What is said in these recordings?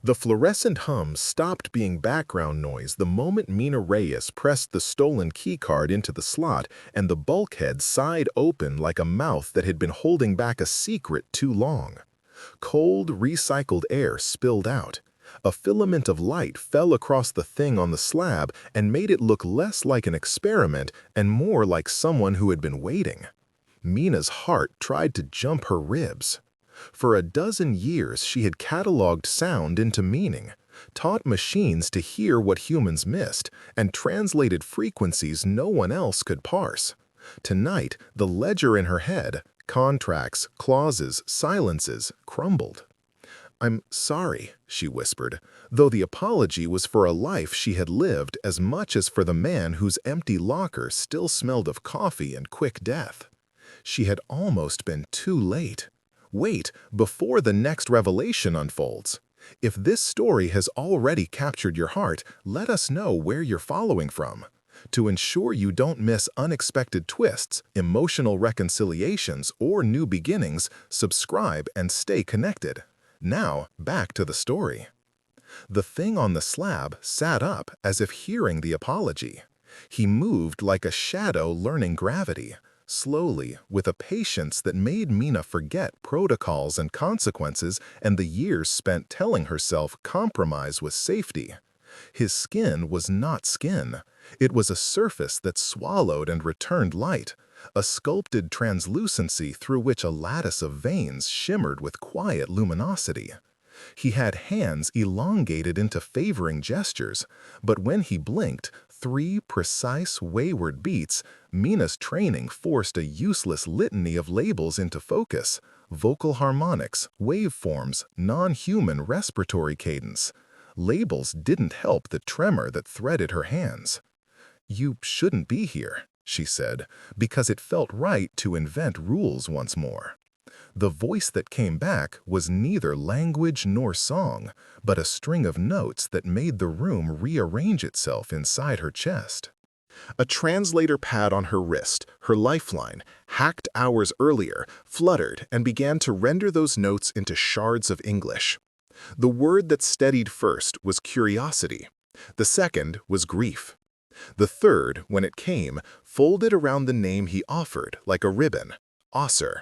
The fluorescent hum stopped being background noise the moment Mina Reyes pressed the stolen keycard into the slot and the bulkhead sighed open like a mouth that had been holding back a secret too long. Cold, recycled air spilled out. A filament of light fell across the thing on the slab and made it look less like an experiment and more like someone who had been waiting. Mina's heart tried to jump her ribs. For a dozen years she had cataloged sound into meaning, taught machines to hear what humans missed, and translated frequencies no one else could parse. Tonight, the ledger in her head, contracts, clauses, silences, crumbled. "I'm sorry," she whispered, though the apology was for a life she had lived as much as for the man whose empty locker still smelled of coffee and quick death. She had almost been too late. Wait before the next revelation unfolds. If this story has already captured your heart, let us know where you're following from. To ensure you don't miss unexpected twists, emotional reconciliations, or new beginnings, subscribe and stay connected. Now, back to the story. The thing on the slab sat up as if hearing the apology. He moved like a shadow learning gravity, slowly, with a patience that made Mina forget protocols and consequences and the years spent telling herself compromise was safety. His skin was not skin. It was a surface that swallowed and returned light, a sculpted translucency through which a lattice of veins shimmered with quiet luminosity. He had hands elongated into favoring gestures, but when he blinked, 3 precise, wayward beats, Mina's training forced a useless litany of labels into focus: vocal harmonics, waveforms, non-human respiratory cadence. Labels didn't help the tremor that threaded her hands. "You shouldn't be here," she said, because it felt right to invent rules once more. The voice that came back was neither language nor song, but a string of notes that made the room rearrange itself inside her chest. A translator pad on her wrist, her lifeline, hacked hours earlier, fluttered and began to render those notes into shards of English. The word that steadied first was curiosity. The second was grief. The third, when it came, folded around the name he offered like a ribbon: Osser.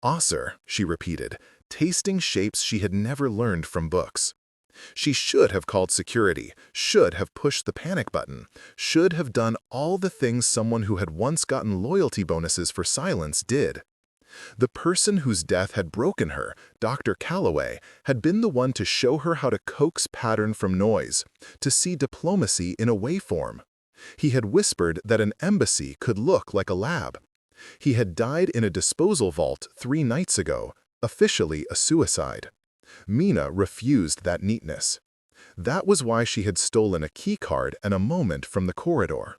Osser, she repeated, tasting shapes she had never learned from books. She should have called security, should have pushed the panic button, should have done all the things someone who had once gotten loyalty bonuses for silence did. The person whose death had broken her, Dr. Calloway, had been the one to show her how to coax pattern from noise, to see diplomacy in a waveform. He had whispered that an embassy could look like a lab. He had died in a disposal vault 3 nights ago, officially a suicide. Mina refused that neatness. That was why she had stolen a keycard and a moment from the corridor.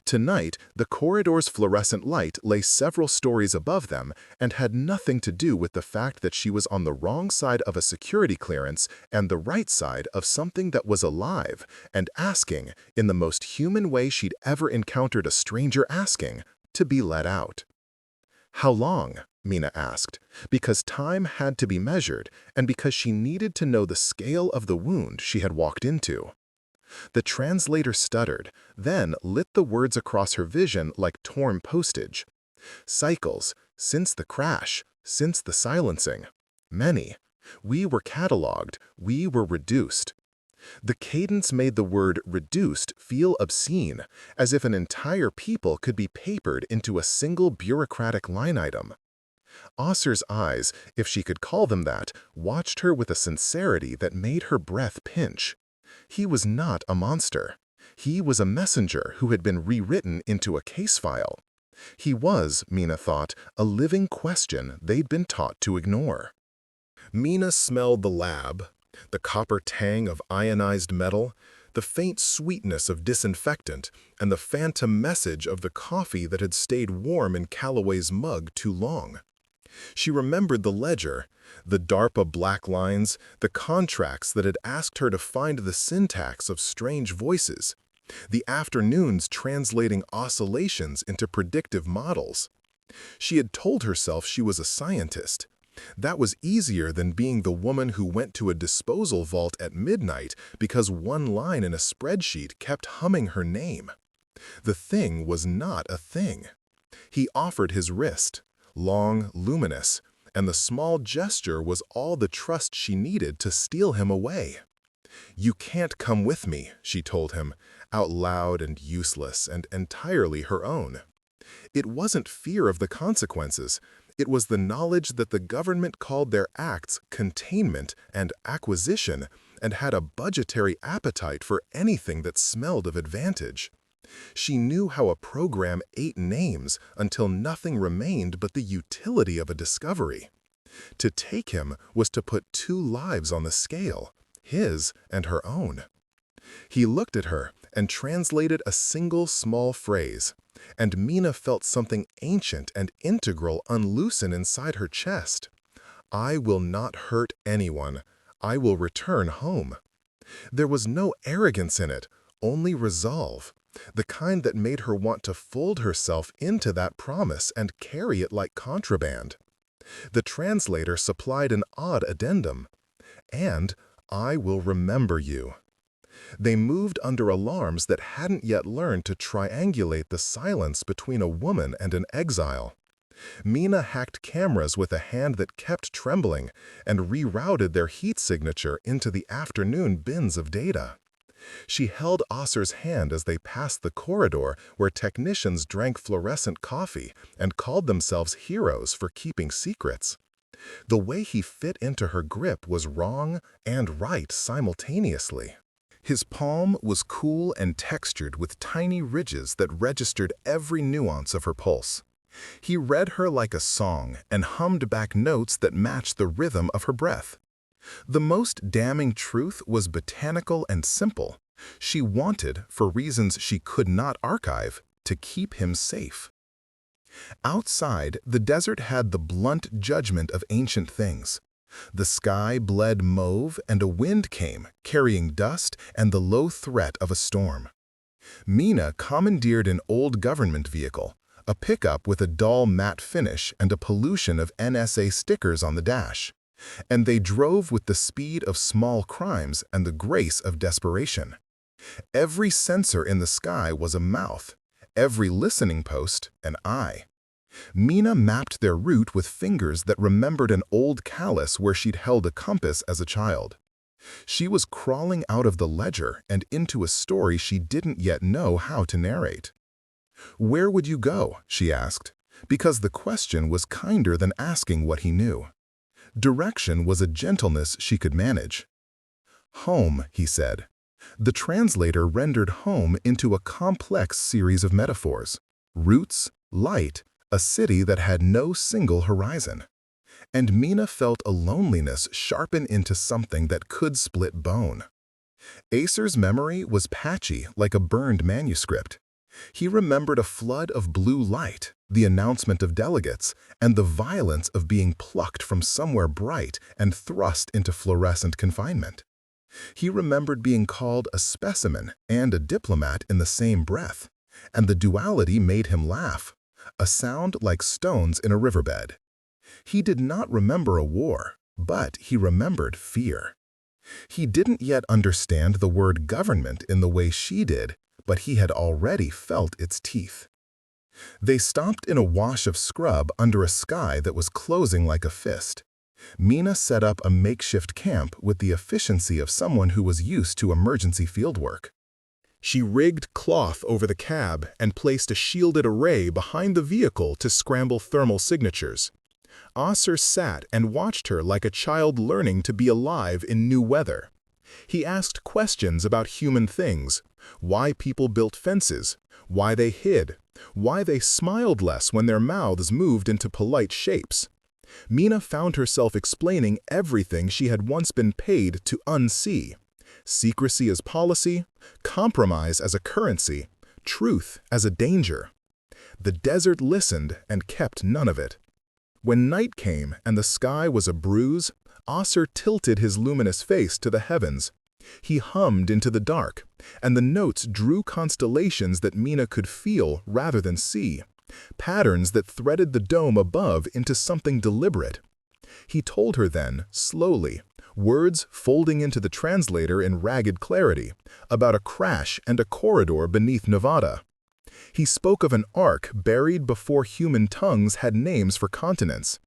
Tonight, the corridor's fluorescent light lay several stories above them and had nothing to do with the fact that she was on the wrong side of a security clearance and the right side of something that was alive and asking, in the most human way she'd ever encountered a stranger asking, to be let out. "How long?" Mina asked, because time had to be measured and because she needed to know the scale of the wound she had walked into. The translator stuttered, then lit the words across her vision like torn postage. "Cycles, since the crash, since the silencing. Many. We were cataloged, we were reduced." The cadence made the word reduced feel obscene, as if an entire people could be papered into a single bureaucratic line item. Osser's eyes, if she could call them that, watched her with a sincerity that made her breath pinch. He was not a monster. He was a messenger who had been rewritten into a case file. He was, Mina thought, a living question they'd been taught to ignore. Mina smelled the lab, the copper tang of ionized metal, the faint sweetness of disinfectant, and the phantom message of the coffee that had stayed warm in Calloway's mug too long. She remembered the ledger, the DARPA black lines, the contracts that had asked her to find the syntax of strange voices, the afternoons translating oscillations into predictive models. She had told herself she was a scientist, That was easier than being the woman who went to a disposal vault at midnight because one line in a spreadsheet kept humming her name. The thing was not a thing. He offered his wrist, long, luminous, and the small gesture was all the trust she needed to steal him away. "You can't come with me," she told him, out loud and useless and entirely her own. It wasn't fear of the consequences. It was the knowledge that the government called their acts containment and acquisition and had a budgetary appetite for anything that smelled of advantage. She knew how a program ate names until nothing remained but the utility of a discovery. To take him was to put two lives on the scale, his and her own. He looked at her and translated a single small phrase, and Mina felt something ancient and integral unloosen inside her chest. "I will not hurt anyone. I will return home." There was no arrogance in it, only resolve, the kind that made her want to fold herself into that promise and carry it like contraband. The translator supplied an odd addendum, "And I will remember you." They moved under alarms that hadn't yet learned to triangulate the silence between a woman and an exile. Mina hacked cameras with a hand that kept trembling and rerouted their heat signature into the afternoon bins of data. She held Osser's hand as they passed the corridor where technicians drank fluorescent coffee and called themselves heroes for keeping secrets. The way he fit into her grip was wrong and right simultaneously. His palm was cool and textured with tiny ridges that registered every nuance of her pulse. He read her like a song and hummed back notes that matched the rhythm of her breath. The most damning truth was botanical and simple. She wanted, for reasons she could not archive, to keep him safe. Outside, the desert had the blunt judgment of ancient things. The sky bled mauve and a wind came, carrying dust and the low threat of a storm. Mina commandeered an old government vehicle, a pickup with a dull matte finish and a pollution of NSA stickers on the dash, and they drove with the speed of small crimes and the grace of desperation. Every sensor in the sky was a mouth, every listening post an eye. Mina mapped their route with fingers that remembered an old callus where she'd held a compass as a child. She was crawling out of the ledger and into a story she didn't yet know how to narrate. "Where would you go?" she asked, because the question was kinder than asking what he knew. Direction was a gentleness she could manage. "Home," he said. The translator rendered home into a complex series of metaphors. Roots, light, a city that had no single horizon. And Mina felt a loneliness sharpen into something that could split bone. Acer's memory was patchy like a burned manuscript. He remembered a flood of blue light, the announcement of delegates, and the violence of being plucked from somewhere bright and thrust into fluorescent confinement. He remembered being called a specimen and a diplomat in the same breath, and the duality made him laugh, a sound like stones in a riverbed. He did not remember a war, but he remembered fear. He didn't yet understand the word government in the way she did, but he had already felt its teeth. They stopped in a wash of scrub under a sky that was closing like a fist. Mina set up a makeshift camp with the efficiency of someone who was used to emergency fieldwork. She rigged cloth over the cab and placed a shielded array behind the vehicle to scramble thermal signatures. Osser sat and watched her like a child learning to be alive in new weather. He asked questions about human things, why people built fences, why they hid, why they smiled less when their mouths moved into polite shapes. Mina found herself explaining everything she had once been paid to unsee. Secrecy as policy, compromise as a currency, truth as a danger. The desert listened and kept none of it. When night came and the sky was a bruise, Osser tilted his luminous face to the heavens. He hummed into the dark, and the notes drew constellations that Mina could feel rather than see, patterns that threaded the dome above into something deliberate. He told her then, slowly, words folding into the translator in ragged clarity, about a crash and a corridor beneath Nevada. He spoke of an ark buried before human tongues had names for continents.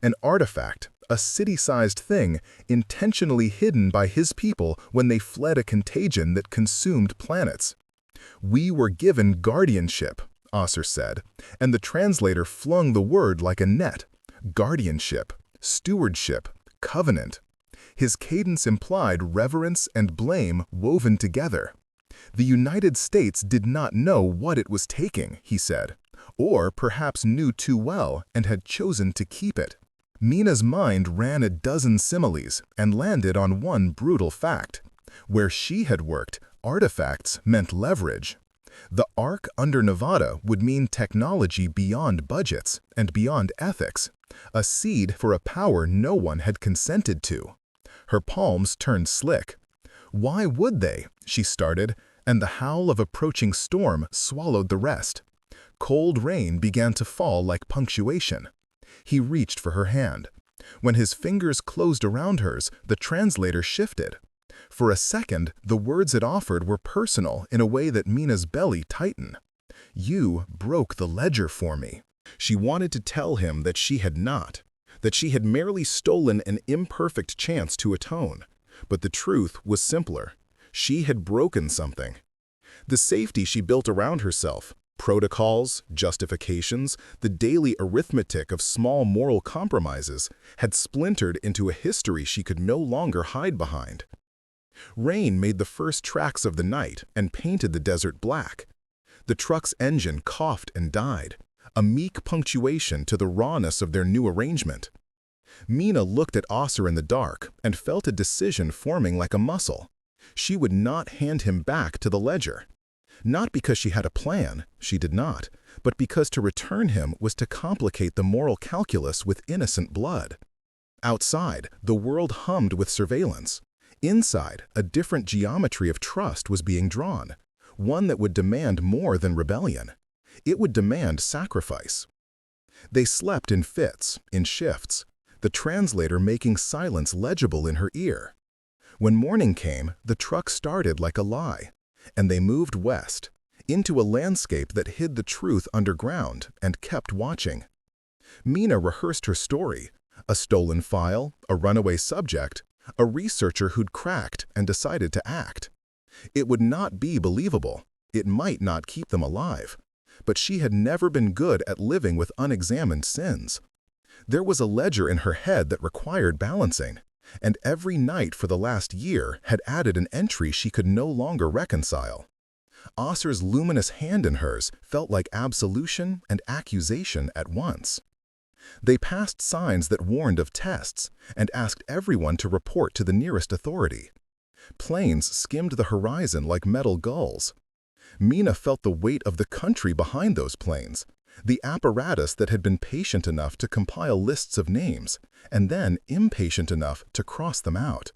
An artifact, a city-sized thing, intentionally hidden by his people when they fled a contagion that consumed planets. "We were given guardianship," Osser said, and the translator flung the word like a net. Guardianship, stewardship, covenant. His cadence implied reverence and blame woven together. The United States did not know what it was taking, he said, or perhaps knew too well and had chosen to keep it. Mina's mind ran a dozen similes and landed on one brutal fact. Where she had worked, artifacts meant leverage. The ark under Nevada would mean technology beyond budgets and beyond ethics, a seed for a power no one had consented to. Her palms turned slick. "Why would they?" she started, and the howl of approaching storm swallowed the rest. Cold rain began to fall like punctuation. He reached for her hand. When his fingers closed around hers, the translator shifted. For a second, the words it offered were personal in a way that Mina's belly tightened. "You broke the ledger for me." She wanted to tell him that she had not, that she had merely stolen an imperfect chance to atone. But the truth was simpler. She had broken something. The safety she built around herself, protocols, justifications, the daily arithmetic of small moral compromises, had splintered into a history she could no longer hide behind. Rain made the first tracks of the night and painted the desert black. The truck's engine coughed and died, a meek punctuation to the rawness of their new arrangement. Mina looked at Osser in the dark and felt a decision forming like a muscle. She would not hand him back to the ledger. Not because she had a plan, she did not, but because to return him was to complicate the moral calculus with innocent blood. Outside, the world hummed with surveillance. Inside, a different geometry of trust was being drawn, one that would demand more than rebellion. It would demand sacrifice. They slept in fits, in shifts, the translator making silence legible in her ear. When morning came, the truck started like a lie, and they moved west, into a landscape that hid the truth underground and kept watching. Mina rehearsed her story, a stolen file, a runaway subject, a researcher who'd cracked and decided to act. It would not be believable. It might not keep them alive. But she had never been good at living with unexamined sins. There was a ledger in her head that required balancing, and every night for the last year had added an entry she could no longer reconcile. Osser's luminous hand in hers felt like absolution and accusation at once. They passed signs that warned of tests and asked everyone to report to the nearest authority. Planes skimmed the horizon like metal gulls. Mina felt the weight of the country behind those planes, the apparatus that had been patient enough to compile lists of names, and then impatient enough to cross them out.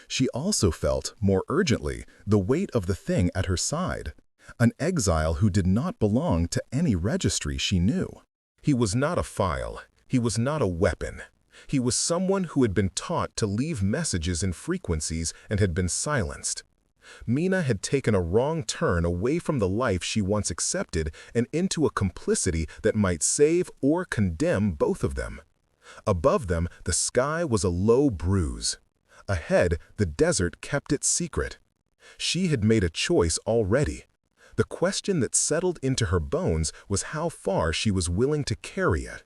She also felt, more urgently, the weight of the thing at her side, an exile who did not belong to any registry she knew. He was not a file. He was not a weapon. He was someone who had been taught to leave messages in frequencies and had been silenced. Mina had taken a wrong turn away from the life she once accepted and into a complicity that might save or condemn both of them. Above them, the sky was a low bruise. Ahead, the desert kept its secret. She had made a choice already. The question that settled into her bones was how far she was willing to carry it.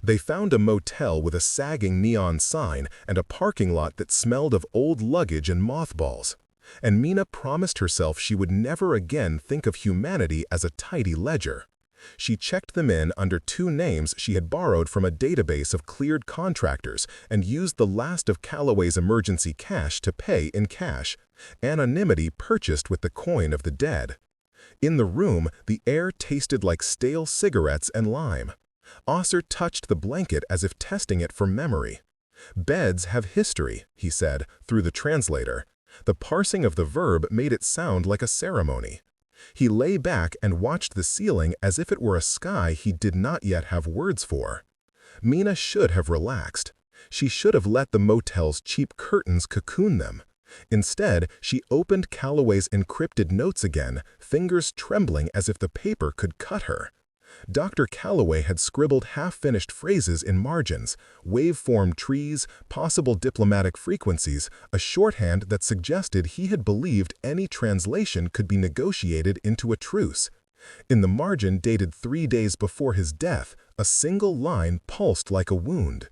They found a motel with a sagging neon sign and a parking lot that smelled of old luggage and mothballs. And Mina promised herself she would never again think of humanity as a tidy ledger. She checked them in under 2 names she had borrowed from a database of cleared contractors and used the last of Calloway's emergency cash to pay in cash, anonymity purchased with the coin of the dead. In the room, the air tasted like stale cigarettes and lime. Osser touched the blanket as if testing it for memory. "Beds have history," he said, through the translator. The parsing of the verb made it sound like a ceremony. He lay back and watched the ceiling as if it were a sky he did not yet have words for. Mina should have relaxed. She should have let the motel's cheap curtains cocoon them. Instead, she opened Calloway's encrypted notes again, fingers trembling as if the paper could cut her. Dr. Calloway had scribbled half-finished phrases in margins, waveform trees, possible diplomatic frequencies, a shorthand that suggested he had believed any translation could be negotiated into a truce. In the margin dated 3 days before his death, a single line pulsed like a wound.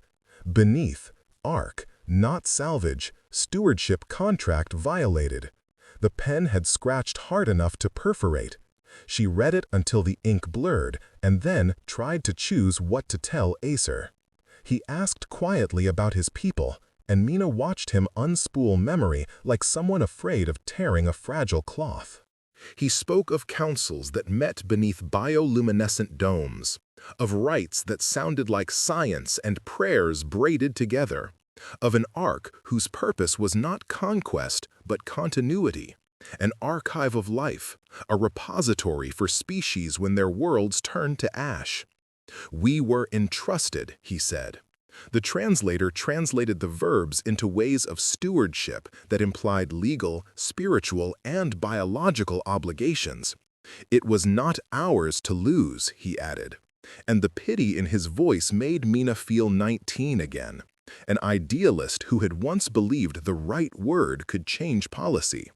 Beneath, Ark, not salvage, stewardship contract violated. The pen had scratched hard enough to perforate. She read it until the ink blurred, and then tried to choose what to tell Acer. He asked quietly about his people, and Mina watched him unspool memory like someone afraid of tearing a fragile cloth. He spoke of councils that met beneath bioluminescent domes, of rites that sounded like science and prayers braided together, of an ark whose purpose was not conquest but continuity, an archive of life, a repository for species when their worlds turned to ash. We were entrusted, he said. The translator translated the verbs into ways of stewardship that implied legal, spiritual, and biological obligations. It was not ours to lose, he added. And the pity in his voice made Mina feel 19 again, an idealist who had once believed the right word could change policy.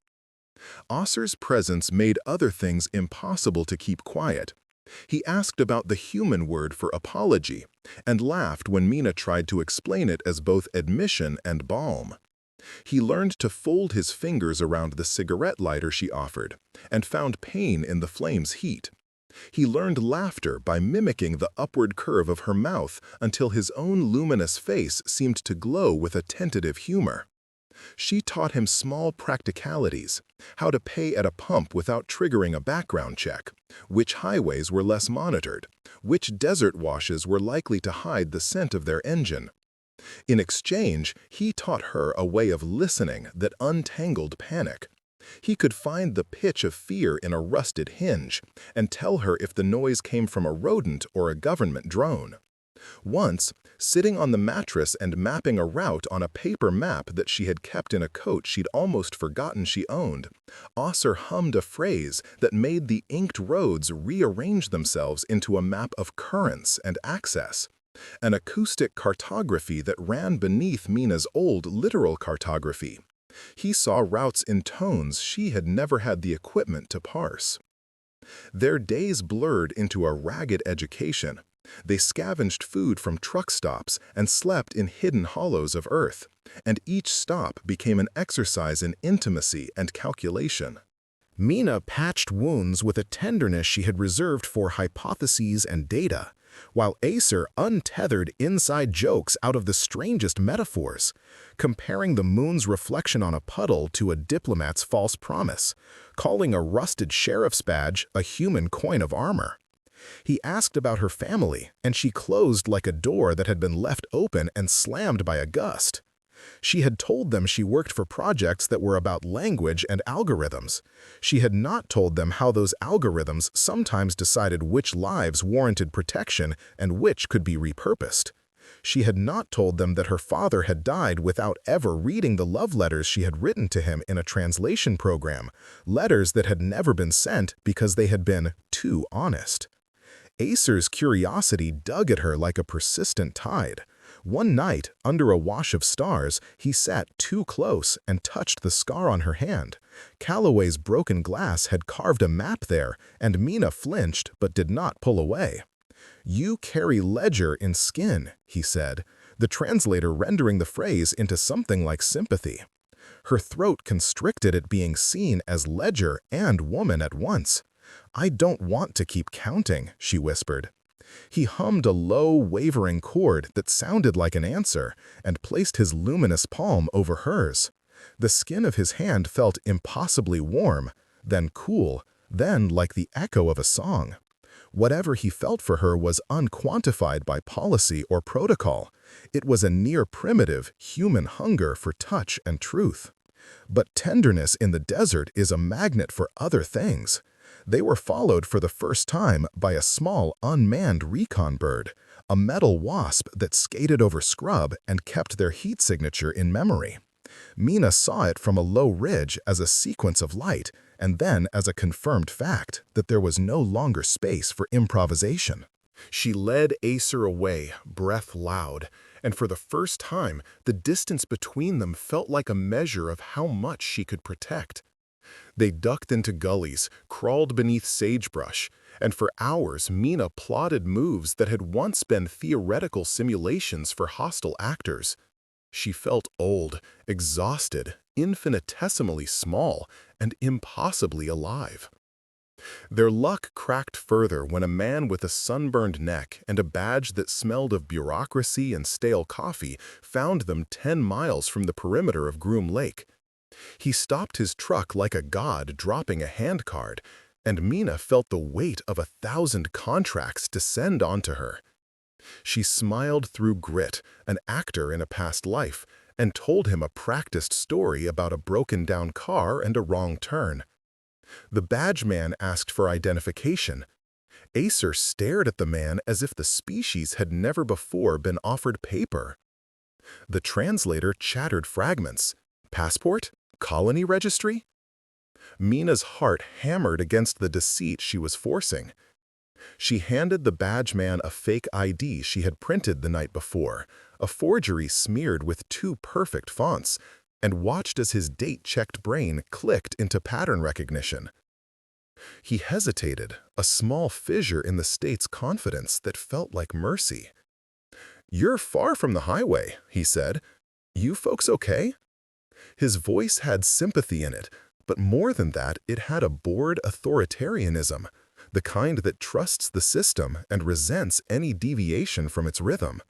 Acer's presence made other things impossible to keep quiet. He asked about the human word for apology, and laughed when Mina tried to explain it as both admission and balm. He learned to fold his fingers around the cigarette lighter she offered, and found pain in the flame's heat. He learned laughter by mimicking the upward curve of her mouth until his own luminous face seemed to glow with a tentative humor. She taught him small practicalities, how to pay at a pump without triggering a background check, which highways were less monitored, which desert washes were likely to hide the scent of their engine. In exchange, he taught her a way of listening that untangled panic. He could find the pitch of fear in a rusted hinge and tell her if the noise came from a rodent or a government drone. Once, sitting on the mattress and mapping a route on a paper map that she had kept in a coat she'd almost forgotten she owned, Acer hummed a phrase that made the inked roads rearrange themselves into a map of currents and access, an acoustic cartography that ran beneath Mina's old literal cartography. He saw routes in tones she had never had the equipment to parse. Their days blurred into a ragged education. They scavenged food from truck stops and slept in hidden hollows of earth, and each stop became an exercise in intimacy and calculation. Mina patched wounds with a tenderness she had reserved for hypotheses and data, while Acer untethered inside jokes out of the strangest metaphors, comparing the moon's reflection on a puddle to a diplomat's false promise, calling a rusted sheriff's badge a human coin of armor. He asked about her family, and she closed like a door that had been left open and slammed by a gust. She had told them she worked for projects that were about language and algorithms. She had not told them how those algorithms sometimes decided which lives warranted protection and which could be repurposed. She had not told them that her father had died without ever reading the love letters she had written to him in a translation program, letters that had never been sent because they had been too honest. Acer's curiosity dug at her like a persistent tide. One night, under a wash of stars, he sat too close and touched the scar on her hand. Calloway's broken glass had carved a map there, and Mina flinched but did not pull away. "You carry ledger in skin," he said, the translator rendering the phrase into something like sympathy. Her throat constricted at being seen as ledger and woman at once. "I don't want to keep counting," she whispered. He hummed a low, wavering chord that sounded like an answer and placed his luminous palm over hers. The skin of his hand felt impossibly warm, then cool, then like the echo of a song. Whatever he felt for her was unquantified by policy or protocol. It was a near-primitive, human hunger for touch and truth. But tenderness in the desert is a magnet for other things. They were followed for the first time by a small, unmanned recon bird, a metal wasp that skated over scrub and kept their heat signature in memory. Mina saw it from a low ridge as a sequence of light, and then as a confirmed fact that there was no longer space for improvisation. She led Acer away, breath loud, and for the first time, the distance between them felt like a measure of how much she could protect. They ducked into gullies, crawled beneath sagebrush, and for hours Mina plotted moves that had once been theoretical simulations for hostile actors. She felt old, exhausted, infinitesimally small, and impossibly alive. Their luck cracked further when a man with a sunburned neck and a badge that smelled of bureaucracy and stale coffee found them 10 miles from the perimeter of Groom Lake. He stopped his truck like a god dropping a handcard, and Mina felt the weight of 1,000 contracts descend onto her. She smiled through grit, an actor in a past life, and told him a practiced story about a broken-down car and a wrong turn. The badge man asked for identification. Acer stared at the man as if the species had never before been offered paper. The translator chattered fragments. Passport? Colony registry? Mina's heart hammered against the deceit she was forcing. She handed the badge man a fake ID she had printed the night before, a forgery smeared with 2 perfect fonts, and watched as his date-checked brain clicked into pattern recognition. He hesitated, a small fissure in the state's confidence that felt like mercy. "You're far from the highway," he said. "You folks okay?" His voice had sympathy in it, but more than that, it had a bored authoritarianism, the kind that trusts the system and resents any deviation from its rhythm.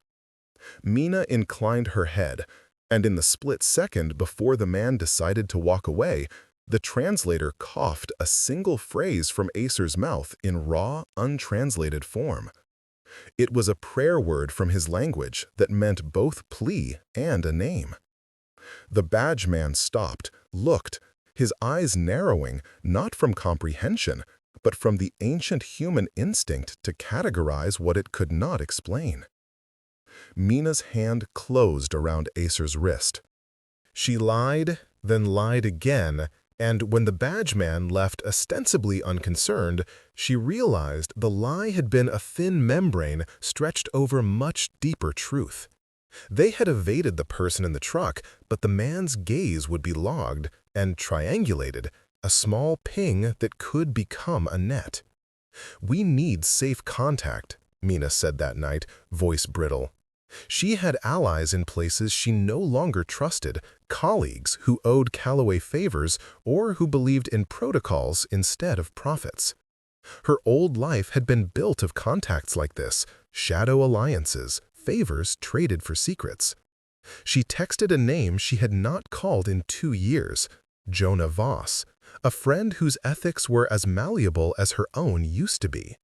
Mina inclined her head, and in the split second before the man decided to walk away, the translator coughed a single phrase from Acer's mouth in raw, untranslated form. It was a prayer word from his language that meant both plea and a name. The badge man stopped, looked, his eyes narrowing not from comprehension, but from the ancient human instinct to categorize what it could not explain. Mina's hand closed around Acer's wrist. She lied, then lied again, and when the badge man left ostensibly unconcerned, she realized the lie had been a thin membrane stretched over much deeper truth. They had evaded the person in the truck, but the man's gaze would be logged and triangulated, a small ping that could become a net. "We need safe contact," Mina said that night, voice brittle. She had allies in places she no longer trusted, colleagues who owed Calloway favors or who believed in protocols instead of profits. Her old life had been built of contacts like this, shadow alliances, favors traded for secrets. She texted a name she had not called in 2 years, Jonah Voss, a friend whose ethics were as malleable as her own used to be.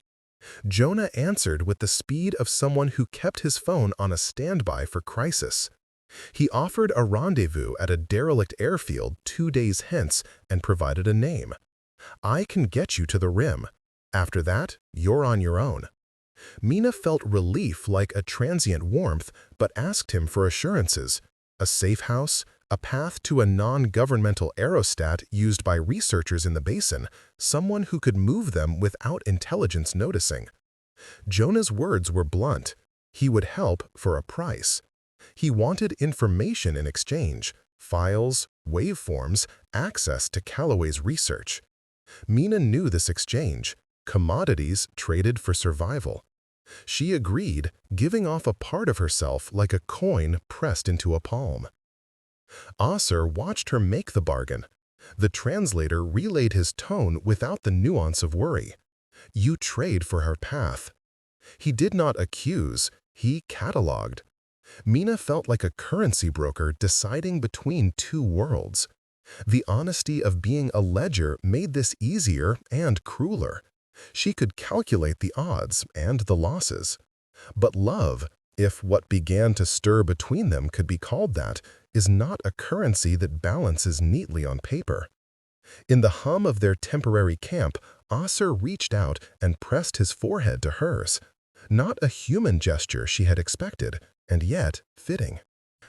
Jonah answered with the speed of someone who kept his phone on a standby for crisis. He offered a rendezvous at a derelict airfield 2 days hence and provided a name. "I can get you to the rim. After that, you're on your own." Mina felt relief like a transient warmth, but asked him for assurances. A safe house, a path to a non-governmental aerostat used by researchers in the basin, someone who could move them without intelligence noticing. Jonah's words were blunt. He would help for a price. He wanted information in exchange, files, waveforms, access to Calloway's research. Mina knew this exchange, commodities traded for survival. She agreed, giving off a part of herself like a coin pressed into a palm. Acer watched her make the bargain. The translator relayed his tone without the nuance of worry. "You trade for her path." He did not accuse, he catalogued. Mina felt like a currency broker deciding between 2 worlds. The honesty of being a ledger made this easier and crueler. She could calculate the odds and the losses. But love, if what began to stir between them could be called that, is not a currency that balances neatly on paper. In the hum of their temporary camp, Aser reached out and pressed his forehead to hers. Not a human gesture she had expected, and yet fitting.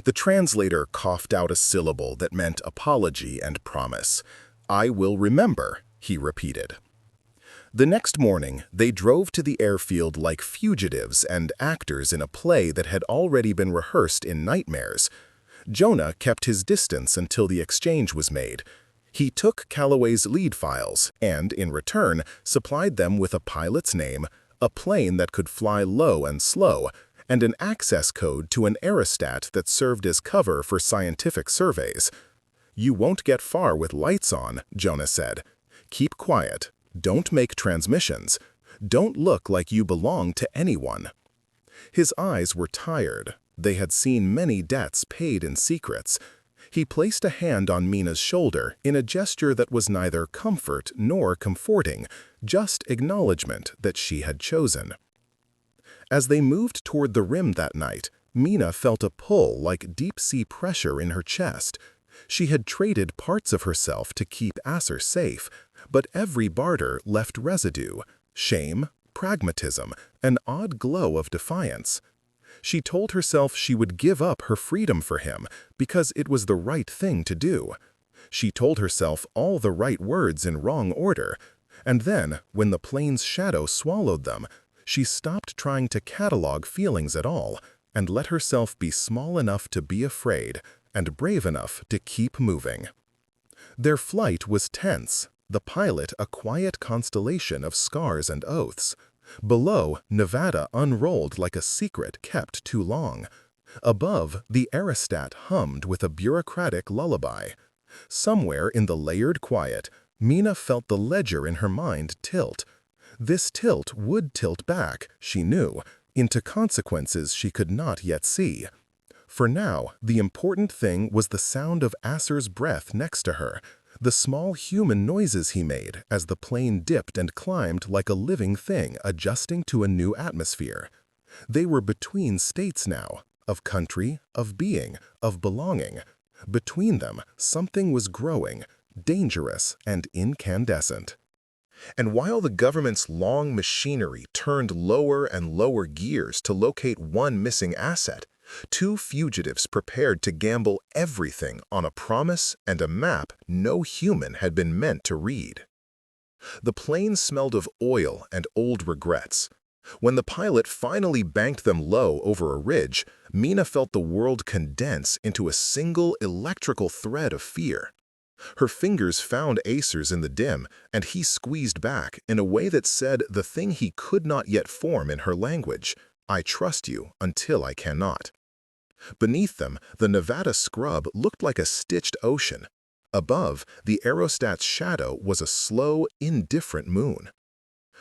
The translator coughed out a syllable that meant apology and promise. "I will remember," he repeated. The next morning, they drove to the airfield like fugitives and actors in a play that had already been rehearsed in nightmares. Jonah kept his distance until the exchange was made. He took Calloway's lead files and, in return, supplied them with a pilot's name, a plane that could fly low and slow, and an access code to an aerostat that served as cover for scientific surveys. "You won't get far with lights on," Jonah said. "Keep quiet. Don't make transmissions. Don't look like you belong to anyone." His eyes were tired. They had seen many debts paid in secrets. He placed a hand on Mina's shoulder in a gesture that was neither comfort nor comforting, just acknowledgement that she had chosen. As they moved toward the rim that night, Mina felt a pull like deep-sea pressure in her chest. She had traded parts of herself to keep Aser safe, but every barter left residue: shame, pragmatism, an odd glow of defiance. She told herself she would give up her freedom for him because it was the right thing to do. She told herself all the right words in wrong order, and then, when the plane's shadow swallowed them, she stopped trying to catalog feelings at all and let herself be small enough to be afraid and brave enough to keep moving. Their flight was tense, the pilot a quiet constellation of scars and oaths. Below, Nevada unrolled like a secret kept too long. Above, the aerostat hummed with a bureaucratic lullaby. Somewhere in the layered quiet, Mina felt the ledger in her mind tilt. This tilt would tilt back, she knew, into consequences she could not yet see. For now, the important thing was the sound of Aser's breath next to her, the small human noises he made as the plane dipped and climbed like a living thing adjusting to a new atmosphere. They were between states now, of country, of being, of belonging. Between them, something was growing, dangerous and incandescent. And while the government's long machinery turned lower and lower gears to locate one missing asset, two fugitives prepared to gamble everything on a promise and a map no human had been meant to read. The plane smelled of oil and old regrets. When the pilot finally banked them low over a ridge, Mina felt the world condense into a single electrical thread of fear. Her fingers found Aser's in the dim, and he squeezed back in a way that said the thing he could not yet form in her language: "I trust you until I cannot." Beneath them, the Nevada scrub looked like a stitched ocean. Above, the aerostat's shadow was a slow, indifferent moon.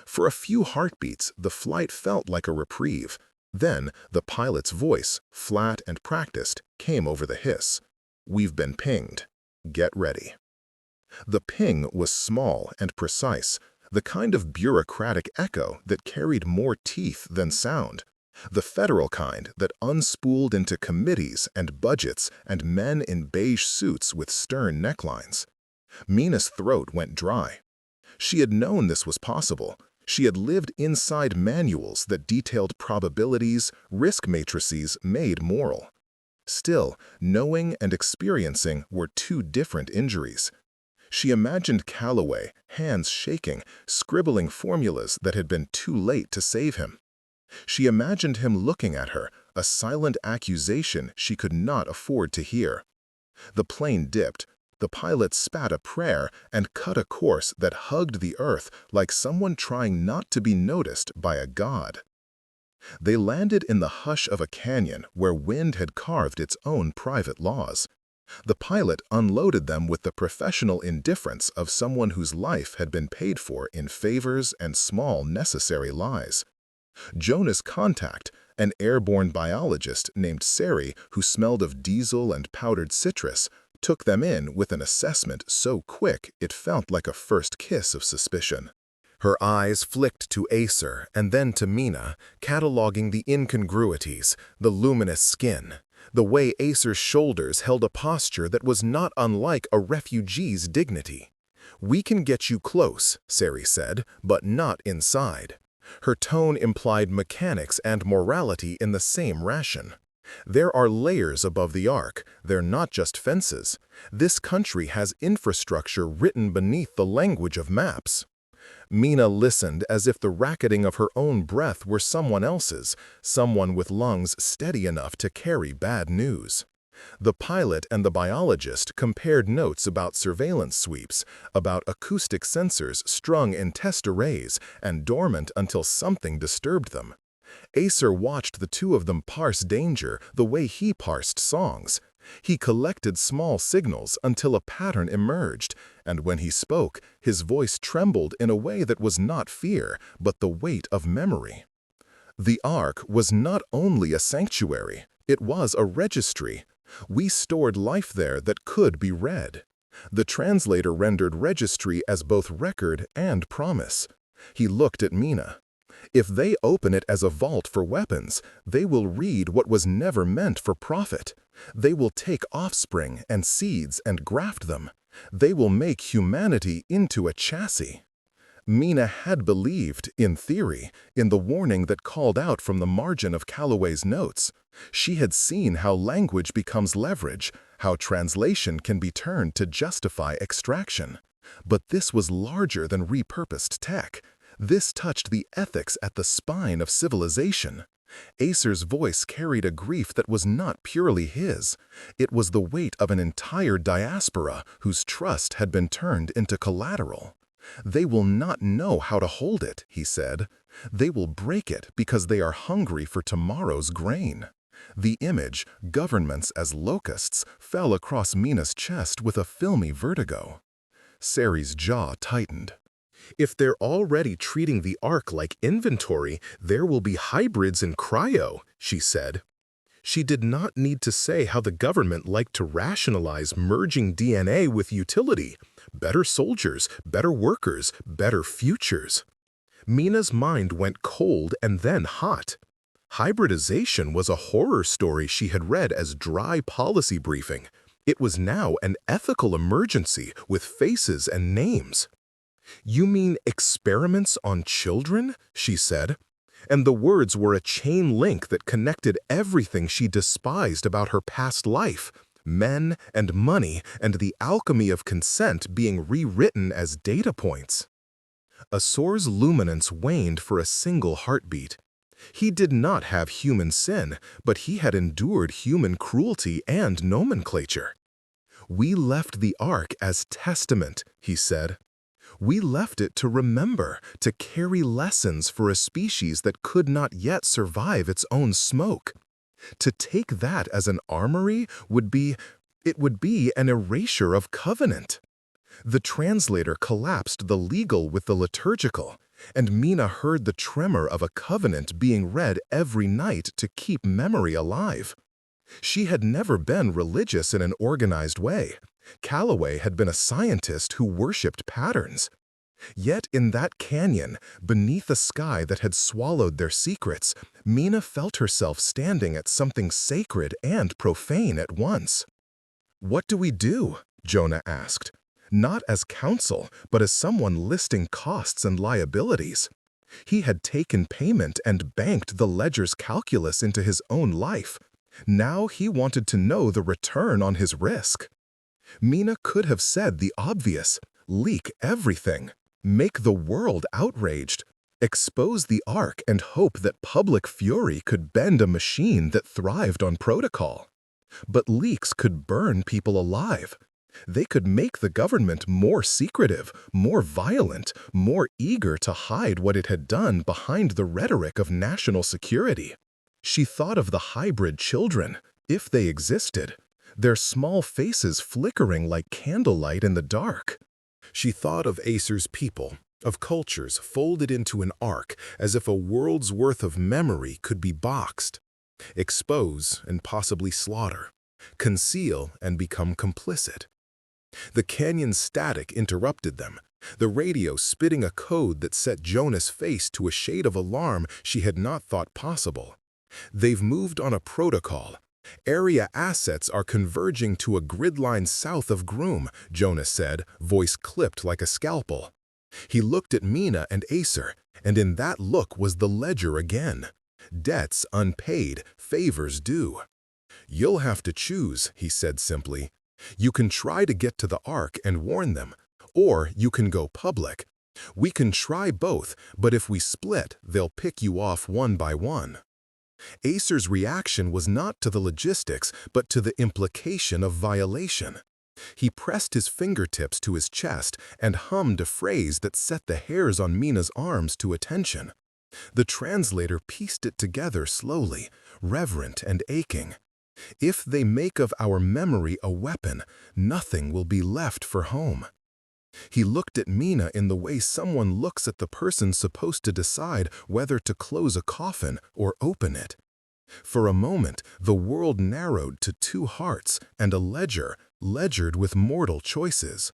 For a few heartbeats, the flight felt like a reprieve. Then, the pilot's voice, flat and practiced, came over the hiss. "We've been pinged. Get ready." The ping was small and precise, the kind of bureaucratic echo that carried more teeth than sound, the federal kind that unspooled into committees and budgets and men in beige suits with stern necklines. Mina's throat went dry. She had known this was possible. She had lived inside manuals that detailed probabilities, risk matrices made moral. Still, knowing and experiencing were two different injuries. She imagined Calloway, hands shaking, scribbling formulas that had been too late to save him. She imagined him looking at her, a silent accusation she could not afford to hear. The plane dipped. The pilot spat a prayer and cut a course that hugged the earth like someone trying not to be noticed by a god. They landed in the hush of a canyon where wind had carved its own private laws. The pilot unloaded them with the professional indifference of someone whose life had been paid for in favors and small necessary lies. Jonah's contact, an airborne biologist named Sari who smelled of diesel and powdered citrus, took them in with an assessment so quick it felt like a first kiss of suspicion. Her eyes flicked to Aser and then to Mina, cataloging the incongruities, the luminous skin, the way Aser's shoulders held a posture that was not unlike a refugee's dignity. "We can get you close," Sari said, "but not inside." Her tone implied mechanics and morality in the same ration. There are layers above the Ark, they're not just fences. This country has infrastructure written beneath the language of maps. Mina listened as if the racketing of her own breath were someone else's, someone with lungs steady enough to carry bad news. The pilot and the biologist compared notes about surveillance sweeps, about acoustic sensors strung in test arrays and dormant until something disturbed them. Acer watched the two of them parse danger the way he parsed songs. He collected small signals until a pattern emerged, and when he spoke, his voice trembled in a way that was not fear, but the weight of memory. The Ark was not only a sanctuary, it was a registry. We stored life there that could be read. The translator rendered registry as both record and promise. He looked at Mina. If they open it as a vault for weapons, they will read what was never meant for profit. They will take offspring and seeds and graft them. They will make humanity into a chassis. Mina had believed, in theory, in the warning that called out from the margin of Calloway's notes. She had seen how language becomes leverage, how translation can be turned to justify extraction. But this was larger than repurposed tech. This touched the ethics at the spine of civilization. Acer's voice carried a grief that was not purely his. It was the weight of an entire diaspora whose trust had been turned into collateral. "They will not know how to hold it," he said. "They will break it because they are hungry for tomorrow's grain." The image, governments as locusts, fell across Mina's chest with a filmy vertigo. Sari's jaw tightened. "If they're already treating the Ark like inventory, there will be hybrids in cryo," she said. She did not need to say how the government liked to rationalize merging DNA with utility. Better soldiers, better workers, better futures. Mina's mind went cold and then hot. Hybridization was a horror story she had read as dry policy briefing. It was now an ethical emergency with faces and names. "You mean experiments on children?" she said. And the words were a chain link that connected everything she despised about her past life, men and money and the alchemy of consent being rewritten as data points. Asor's luminance waned for a single heartbeat. He did not have human sin, but he had endured human cruelty and nomenclature. "We left the Ark as testament," he said. "We left it to remember, to carry lessons for a species that could not yet survive its own smoke. To take that as an armory would be an erasure of covenant." The translator collapsed the legal with the liturgical, and Mina heard the tremor of a covenant being read every night to keep memory alive. She had never been religious in an organized way. Calloway had been a scientist who worshipped patterns. Yet in that canyon, beneath a sky that had swallowed their secrets, Mina felt herself standing at something sacred and profane at once. "What do we do?" Jonah asked. Not as counsel, but as someone listing costs and liabilities. He had taken payment and banked the ledger's calculus into his own life. Now he wanted to know the return on his risk. Mina could have said the obvious: leak everything, make the world outraged, expose the Ark and hope that public fury could bend a machine that thrived on protocol. But leaks could burn people alive. They could make the government more secretive, more violent, more eager to hide what it had done behind the rhetoric of national security. She thought of the hybrid children, if they existed, their small faces flickering like candlelight in the dark. She thought of Acer's people, of cultures folded into an arc as if a world's worth of memory could be boxed. Expose and possibly slaughter, conceal and become complicit. The canyon's static interrupted them, the radio spitting a code that set Jonah's face to a shade of alarm she had not thought possible. "They've moved on a protocol. Area assets are converging to a grid line south of Groom, Jonas said, voice clipped like a scalpel. He looked at Mina and Acer, and in that look was the ledger again. Debts unpaid, favors due. "You'll have to choose," he said simply. "You can try to get to the Ark and warn them, or you can go public. We can try both, but if we split, they'll pick you off one by one." Acer's reaction was not to the logistics, but to the implication of violation. He pressed his fingertips to his chest and hummed a phrase that set the hairs on Mina's arms to attention. The translator pieced it together slowly, reverent and aching. "If they make of our memory a weapon, nothing will be left for home." He looked at Mina in the way someone looks at the person supposed to decide whether to close a coffin or open it. For a moment, the world narrowed to two hearts and a ledger, ledgered with mortal choices.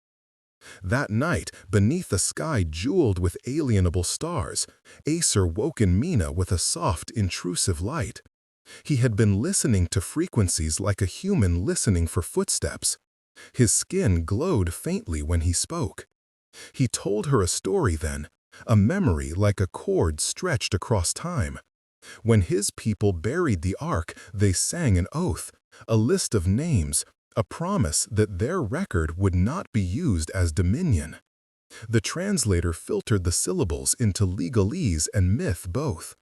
That night, beneath a sky jeweled with alienable stars, Acer woke in Mina with a soft, intrusive light. He had been listening to frequencies like a human listening for footsteps. His skin glowed faintly when he spoke. He told her a story then, a memory like a cord stretched across time. When his people buried the Ark, they sang an oath, a list of names, a promise that their record would not be used as dominion. The translator filtered the syllables into legalese and myth both.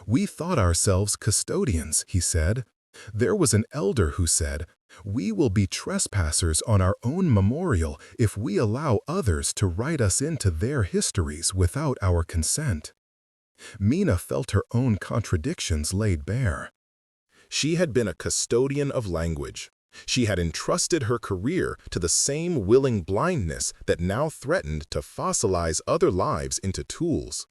"We thought ourselves custodians," he said. "There was an elder who said, 'We will be trespassers on our own memorial if we allow others to write us into their histories without our consent.'" Mina felt her own contradictions laid bare. She had been a custodian of language. She had entrusted her career to the same willing blindness that now threatened to fossilize other lives into tools.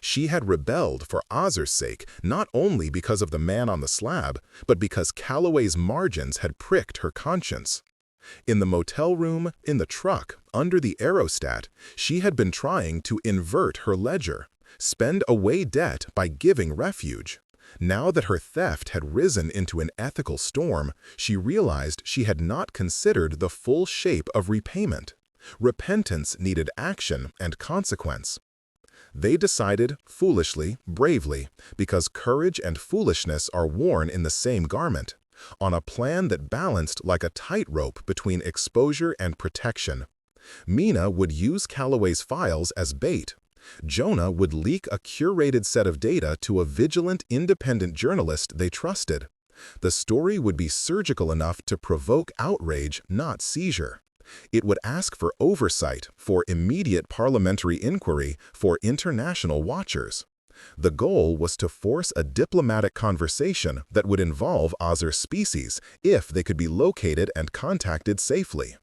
She had rebelled for Ozer's sake, not only because of the man on the slab, but because Calloway's margins had pricked her conscience. In the motel room, in the truck, under the aerostat, she had been trying to invert her ledger, spend away debt by giving refuge. Now that her theft had risen into an ethical storm, she realized she had not considered the full shape of repayment. Repentance needed action and consequence. They decided, foolishly, bravely, because courage and foolishness are worn in the same garment, on a plan that balanced like a tightrope between exposure and protection. Mina would use Calloway's files as bait. Jonah would leak a curated set of data to a vigilant, independent journalist they trusted. The story would be surgical enough to provoke outrage, not seizure. It would ask for oversight, for immediate parliamentary inquiry, for international watchers. The goal was to force a diplomatic conversation that would involve Ozer's species if they could be located and contacted safely.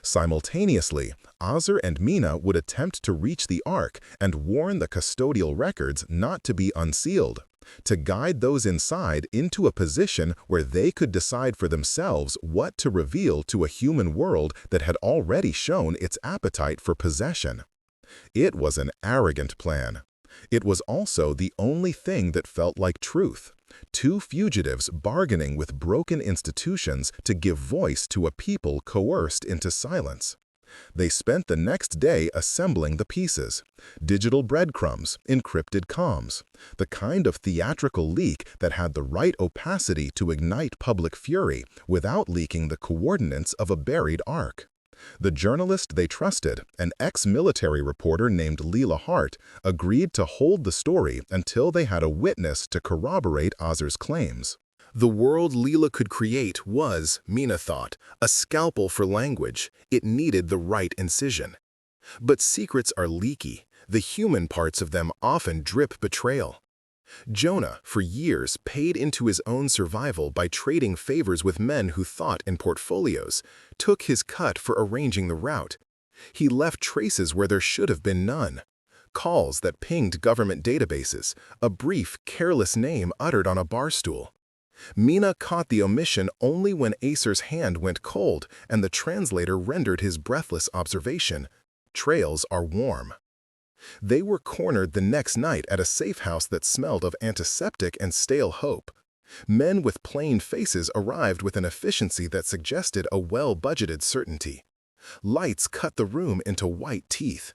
Simultaneously, Ozer and Mina would attempt to reach the Ark and warn the custodial records not to be unsealed, to guide those inside into a position where they could decide for themselves what to reveal to a human world that had already shown its appetite for possession. It was an arrogant plan. It was also the only thing that felt like truth. Two fugitives bargaining with broken institutions to give voice to a people coerced into silence. They spent the next day assembling the pieces. Digital breadcrumbs, encrypted comms, the kind of theatrical leak that had the right opacity to ignite public fury without leaking the coordinates of a buried Ark. The journalist they trusted, an ex-military reporter named Leela Hart, agreed to hold the story until they had a witness to corroborate Ozer's claims. The world Leela could create was, Mina thought, a scalpel for language. It needed the right incision. But secrets are leaky. The human parts of them often drip betrayal. Jonah, for years, paid into his own survival by trading favors with men who thought in portfolios, took his cut for arranging the route. He left traces where there should have been none. Calls that pinged government databases, a brief, careless name uttered on a bar stool. Mina caught the omission only when Acer's hand went cold and the translator rendered his breathless observation. Trails are warm. They were cornered the next night at a safe house that smelled of antiseptic and stale hope. Men with plain faces arrived with an efficiency that suggested a well-budgeted certainty. Lights cut the room into white teeth.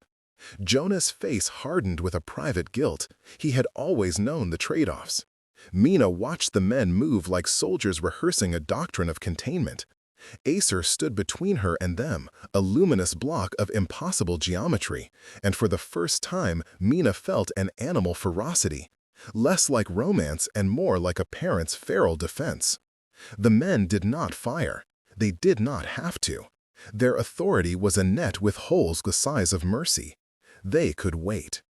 Jonah's face hardened with a private guilt. He had always known the trade-offs. Mina watched the men move like soldiers rehearsing a doctrine of containment. Acer stood between her and them, a luminous block of impossible geometry, and for the first time Mina felt an animal ferocity, less like romance and more like a parent's feral defense. The men did not fire. They did not have to. Their authority was a net with holes the size of Mercy. They could wait.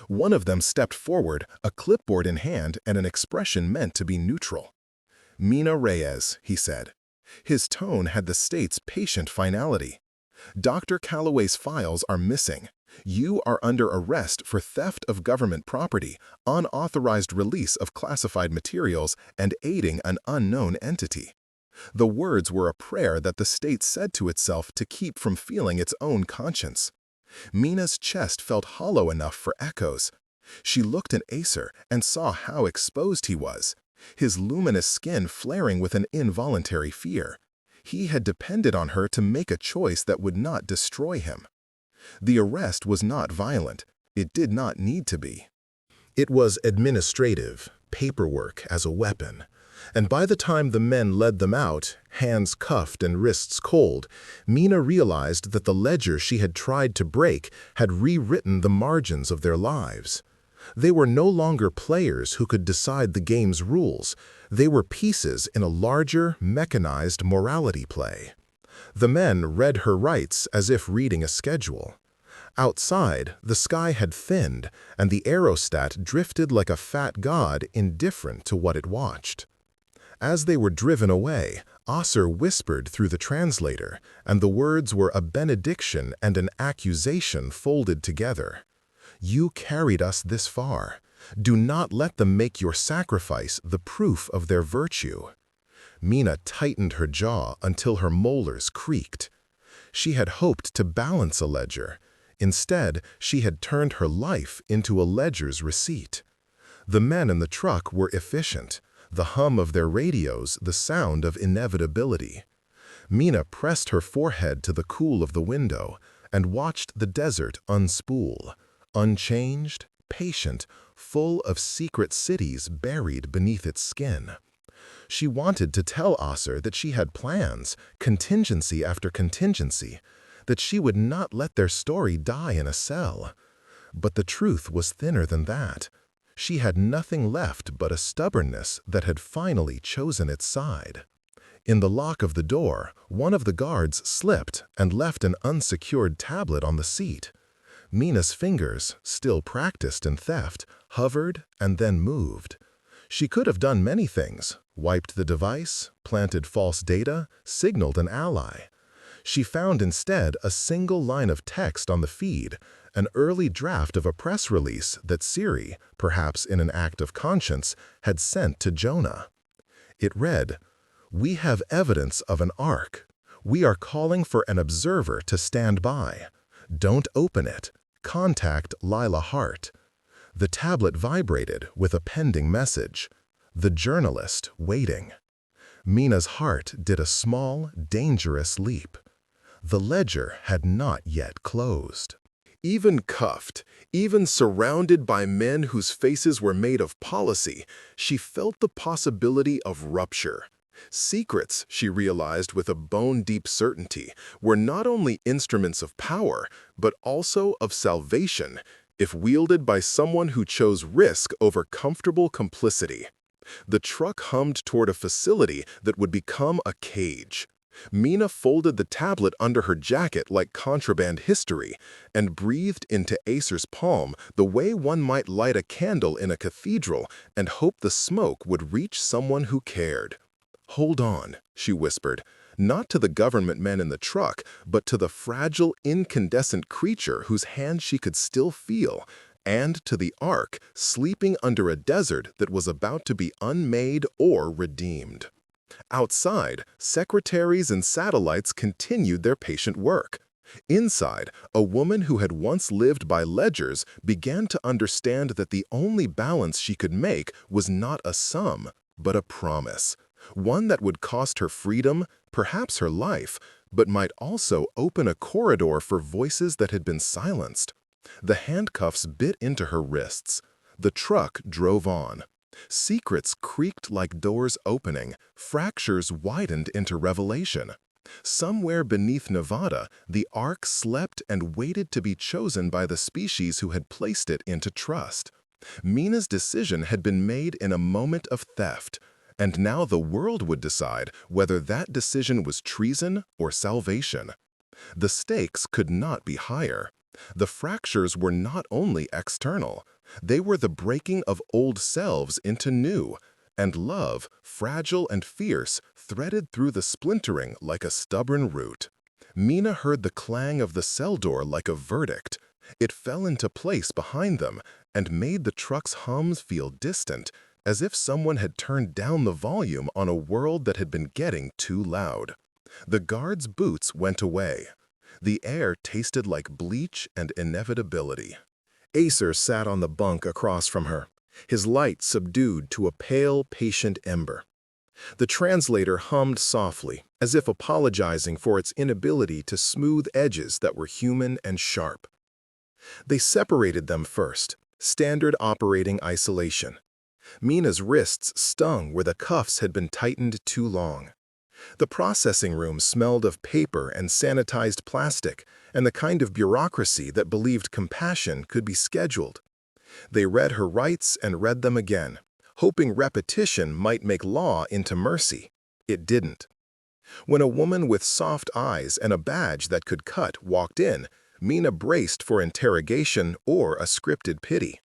One of them stepped forward, a clipboard in hand and an expression meant to be neutral. "Mina Reyes," he said. His tone had the state's patient finality. "Dr. Calloway's files are missing. You are under arrest for theft of government property, unauthorized release of classified materials, and aiding an unknown entity." The words were a prayer that the state said to itself to keep from feeling its own conscience. Mina's chest felt hollow enough for echoes. She looked at Acer and saw how exposed he was, his luminous skin flaring with an involuntary fear. He had depended on her to make a choice that would not destroy him. The arrest was not violent. It did not need to be. It was administrative, paperwork as a weapon. And by the time the men led them out, hands cuffed and wrists cold, Mina realized that the ledger she had tried to break had rewritten the margins of their lives. They were no longer players who could decide the game's rules. They were pieces in a larger, mechanized morality play. The men read her rights as if reading a schedule. Outside, the sky had thinned, and the aerostat drifted like a fat god indifferent to what it watched. As they were driven away, Acer whispered through the translator, and the words were a benediction and an accusation folded together. "You carried us this far. Do not let them make your sacrifice the proof of their virtue." Mina tightened her jaw until her molars creaked. She had hoped to balance a ledger. Instead, she had turned her life into a ledger's receipt. The men in the truck were efficient. The hum of their radios, the sound of inevitability. Mina pressed her forehead to the cool of the window and watched the desert unspool, unchanged, patient, full of secret cities buried beneath its skin. She wanted to tell Acer that she had plans, contingency after contingency, that she would not let their story die in a cell. But the truth was thinner than that. She had nothing left but a stubbornness that had finally chosen its side. In the lock of the door, one of the guards slipped and left an unsecured tablet on the seat. Mina's fingers, still practiced in theft, hovered and then moved. She could have done many things: wiped the device, planted false data, signaled an ally. She found instead a single line of text on the feed, an early draft of a press release that Siri, perhaps in an act of conscience, had sent to Jonah. It read, "We have evidence of an arc. We are calling for an observer to stand by. Don't open it. Contact Lila Hart." The tablet vibrated with a pending message. The journalist waiting. Mina's heart did a small, dangerous leap. The ledger had not yet closed. Even cuffed, even surrounded by men whose faces were made of policy, she felt the possibility of rupture. Secrets, she realized with a bone-deep certainty, were not only instruments of power, but also of salvation, if wielded by someone who chose risk over comfortable complicity. The truck hummed toward a facility that would become a cage. Mina folded the tablet under her jacket like contraband history and breathed into Acer's palm the way one might light a candle in a cathedral and hope the smoke would reach someone who cared. "Hold on," she whispered, not to the government men in the truck, but to the fragile, incandescent creature whose hand she could still feel, and to the ark sleeping under a desert that was about to be unmade or redeemed. Outside, secretaries and satellites continued their patient work. Inside, a woman who had once lived by ledgers began to understand that the only balance she could make was not a sum, but a promise. One that would cost her freedom, perhaps her life, but might also open a corridor for voices that had been silenced. The handcuffs bit into her wrists. The truck drove on. Secrets creaked like doors opening, fractures widened into revelation. Somewhere beneath Nevada, the Ark slept and waited to be chosen by the species who had placed it into trust. Mina's decision had been made in a moment of theft, and now the world would decide whether that decision was treason or salvation. The stakes could not be higher. The fractures were not only external, they were the breaking of old selves into new, and love, fragile and fierce, threaded through the splintering like a stubborn root. Mina heard the clang of the cell door like a verdict. It fell into place behind them and made the truck's hums feel distant, as if someone had turned down the volume on a world that had been getting too loud. The guard's boots went away. The air tasted like bleach and inevitability. Acer sat on the bunk across from her, his light subdued to a pale, patient ember. The translator hummed softly, as if apologizing for its inability to smooth edges that were human and sharp. They separated them first, standard operating isolation. Mina's wrists stung where the cuffs had been tightened too long. The processing room smelled of paper and sanitized plastic, and the kind of bureaucracy that believed compassion could be scheduled. They read her rights and read them again, hoping repetition might make law into mercy. It didn't. When a woman with soft eyes and a badge that could cut walked in, Mina braced for interrogation or a scripted pity.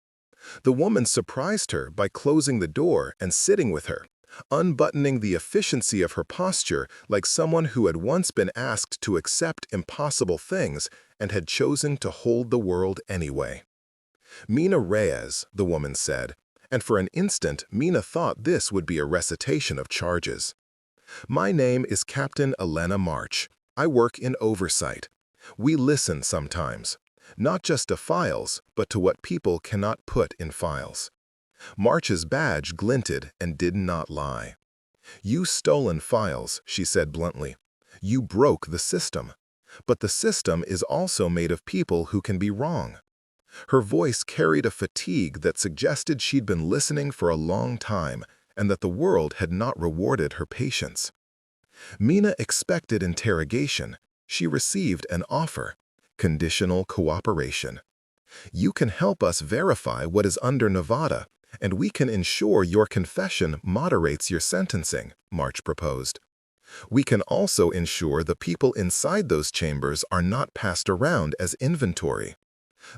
The woman surprised her by closing the door and sitting with her, unbuttoning the efficiency of her posture like someone who had once been asked to accept impossible things and had chosen to hold the world anyway. "Mina Reyes," the woman said, and for an instant Mina thought this would be a recitation of charges. "My name is Captain Elena March. I work in oversight. We listen sometimes, not just to files, but to what people cannot put in files." March's badge glinted and did not lie. "You stolen files," she said bluntly. "You broke the system. But the system is also made of people who can be wrong." Her voice carried a fatigue that suggested she'd been listening for a long time and that the world had not rewarded her patience. Mina expected interrogation. She received an offer: conditional cooperation. "You can help us verify what is under Nevada, and we can ensure your confession moderates your sentencing," March proposed. "We can also ensure the people inside those chambers are not passed around as inventory."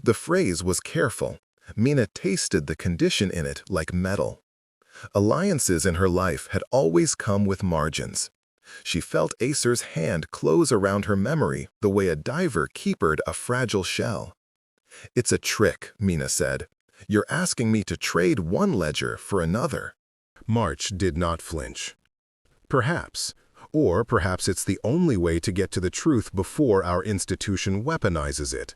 The phrase was careful. Mina tasted the condition in it like metal. Alliances in her life had always come with margins. She felt Acer's hand close around her memory the way a diver keepered a fragile shell. "It's a trick," Mina said. "You're asking me to trade one ledger for another." March did not flinch. "Perhaps. Or perhaps it's the only way to get to the truth before our institution weaponizes it."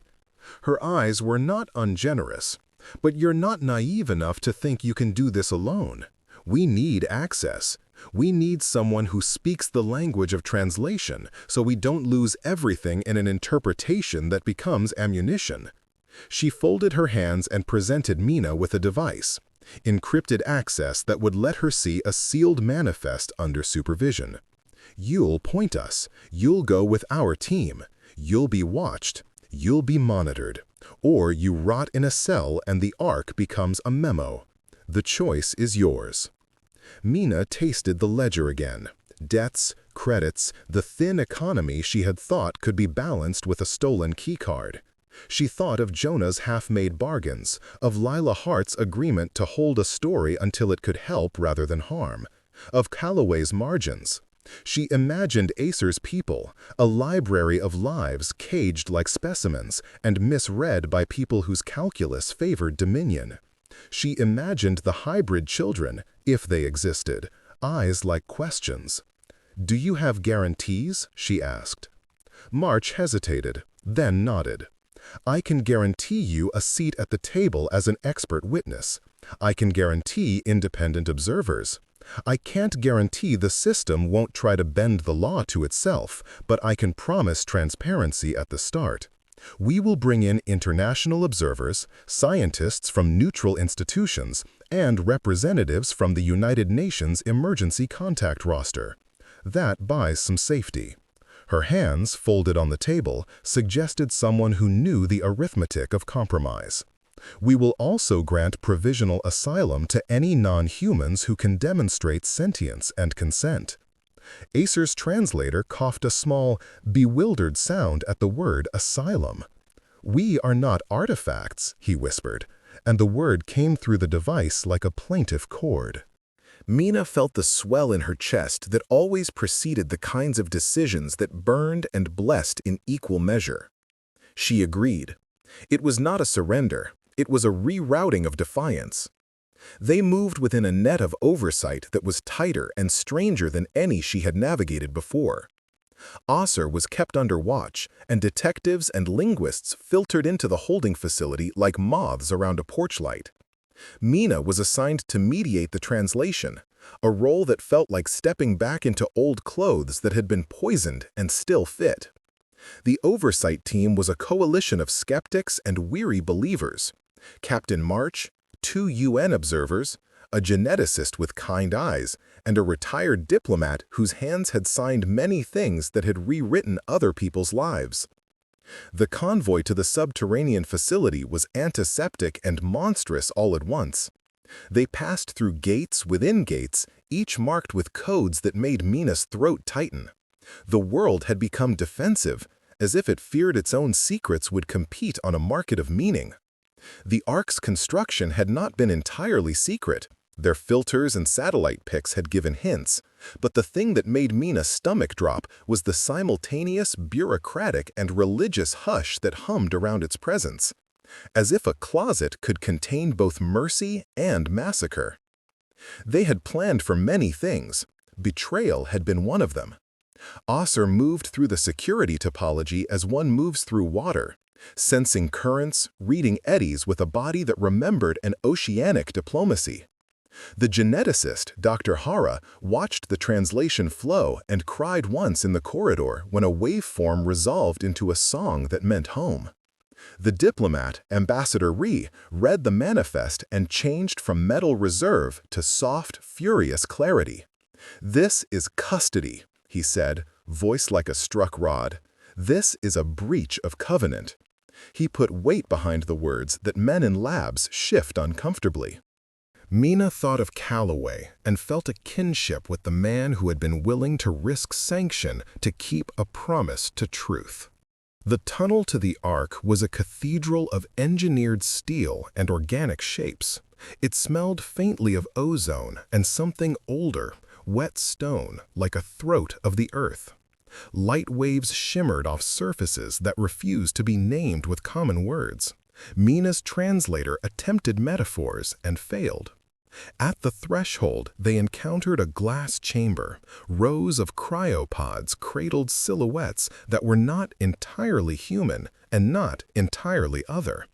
Her eyes were not ungenerous. "But you're not naive enough to think you can do this alone. We need access. We need someone who speaks the language of translation so we don't lose everything in an interpretation that becomes ammunition." She folded her hands and presented Mina with a device, encrypted access that would let her see a sealed manifest under supervision. "You'll point us. You'll go with our team. You'll be watched. You'll be monitored. Or you rot in a cell and the Ark becomes a memo. The choice is yours." Mina tasted the ledger again. Debts, credits, the thin economy she had thought could be balanced with a stolen keycard. She thought of Jonah's half-made bargains, of Lila Hart's agreement to hold a story until it could help rather than harm, of Calloway's margins. She imagined Acer's people, a library of lives caged like specimens and misread by people whose calculus favored dominion. She imagined the hybrid children, if they existed, eyes like questions. "Do you have guarantees?" she asked. March hesitated, then nodded. "I can guarantee you a seat at the table as an expert witness. I can guarantee independent observers. I can't guarantee the system won't try to bend the law to itself, but I can promise transparency at the start. We will bring in international observers, scientists from neutral institutions, and representatives from the United Nations Emergency Contact Roster. That buys some safety. Her hands, folded on the table, suggested someone who knew the arithmetic of compromise. We will also grant provisional asylum to any non-humans who can demonstrate sentience and consent. Acer's translator coughed a small, bewildered sound at the word asylum. "We are not artifacts," he whispered, and the word came through the device like a plaintive chord. Mina felt the swell in her chest that always preceded the kinds of decisions that burned and blessed in equal measure. She agreed. It was not a surrender, it was a rerouting of defiance. They moved within a net of oversight that was tighter and stranger than any she had navigated before. Acer was kept under watch, and detectives and linguists filtered into the holding facility like moths around a porch light. Mina was assigned to mediate the translation, a role that felt like stepping back into old clothes that had been poisoned and still fit. The oversight team was a coalition of skeptics and weary believers. Captain March, 2 UN observers, a geneticist with kind eyes, and a retired diplomat whose hands had signed many things that had rewritten other people's lives. The convoy to the subterranean facility was antiseptic and monstrous all at once. They passed through gates within gates, each marked with codes that made Mina's throat tighten. The world had become defensive, as if it feared its own secrets would compete on a market of meaning. The Ark's construction had not been entirely secret. Their filters and satellite pics had given hints, but the thing that made Mina's stomach drop was the simultaneous bureaucratic and religious hush that hummed around its presence, as if a closet could contain both mercy and massacre. They had planned for many things. Betrayal had been one of them. Acer moved through the security topology as one moves through water, sensing currents, reading eddies with a body that remembered an oceanic diplomacy. The geneticist, Dr. Hara, watched the translation flow and cried once in the corridor when a waveform resolved into a song that meant home. The diplomat, Ambassador Ree, read the manifest and changed from metal reserve to soft, furious clarity. "This is custody," he said, voice like a struck rod. "This is a breach of covenant." He put weight behind the words that men in labs shift uncomfortably. Mina thought of Calloway and felt a kinship with the man who had been willing to risk sanction to keep a promise to truth. The tunnel to the Ark was a cathedral of engineered steel and organic shapes. It smelled faintly of ozone and something older, wet stone, like a throat of the earth. Light waves shimmered off surfaces that refused to be named with common words. Mina's translator attempted metaphors and failed. At the threshold, they encountered a glass chamber. Rows of cryopods cradled silhouettes that were not entirely human and not entirely other.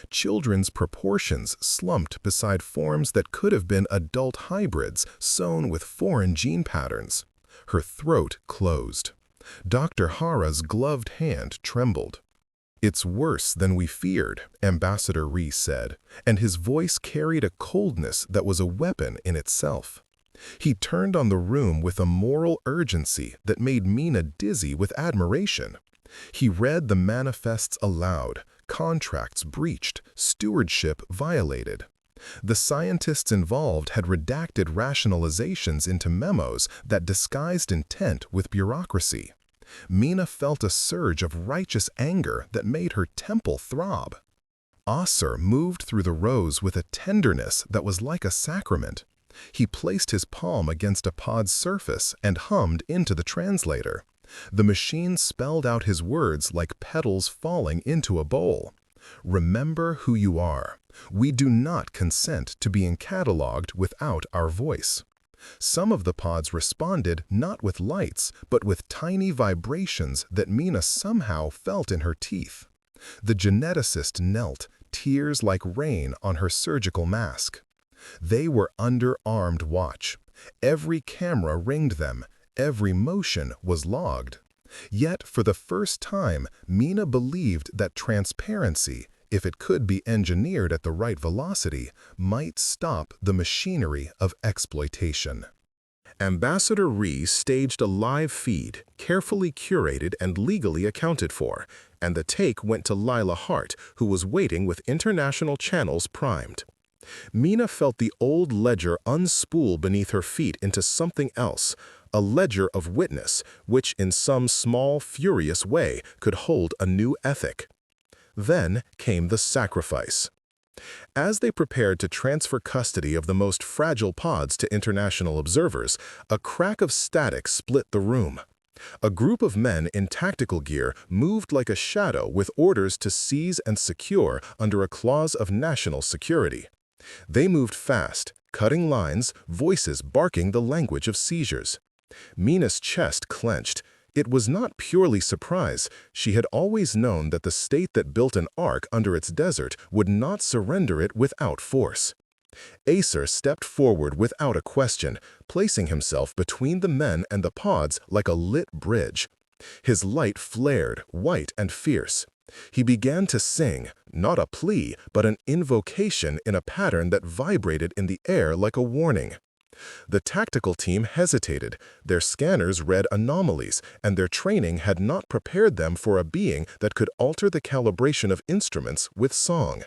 Children's proportions slumped beside forms that could have been adult hybrids sewn with foreign gene patterns. Her throat closed. Dr. Hara's gloved hand trembled. "It's worse than we feared," Ambassador Ree said, and his voice carried a coldness that was a weapon in itself. He turned on the room with a moral urgency that made Mina dizzy with admiration. He read the manifests aloud, contracts breached, stewardship violated. The scientists involved had redacted rationalizations into memos that disguised intent with bureaucracy. Mina felt a surge of righteous anger that made her temple throb. Acer moved through the rows with a tenderness that was like a sacrament. He placed his palm against a pod's surface and hummed into the translator. The machine spelled out his words like petals falling into a bowl. "Remember who you are. We do not consent to being catalogued without our voice." Some of the pods responded not with lights, but with tiny vibrations that Mina somehow felt in her teeth. The geneticist knelt, tears like rain on her surgical mask. They were under armed watch. Every camera ringed them, every motion was logged. Yet, for the first time, Mina believed that transparency, if it could be engineered at the right velocity, might stop the machinery of exploitation. Ambassador Ree staged a live feed, carefully curated and legally accounted for, and the take went to Lila Hart, who was waiting with international channels primed. Mina felt the old ledger unspool beneath her feet into something else, a ledger of witness, which in some small, furious way could hold a new ethic. Then came the sacrifice. As they prepared to transfer custody of the most fragile pods to international observers, a crack of static split the room. A group of men in tactical gear moved like a shadow with orders to seize and secure under a clause of national security. They moved fast, cutting lines, voices barking the language of seizures. Mina's chest clenched. It was not purely surprise. She had always known that the state that built an ark under its desert would not surrender it without force. Acer stepped forward without a question, placing himself between the men and the pods like a lit bridge. His light flared, white and fierce. He began to sing, not a plea, but an invocation in a pattern that vibrated in the air like a warning. The tactical team hesitated. Their scanners read anomalies, and their training had not prepared them for a being that could alter the calibration of instruments with song.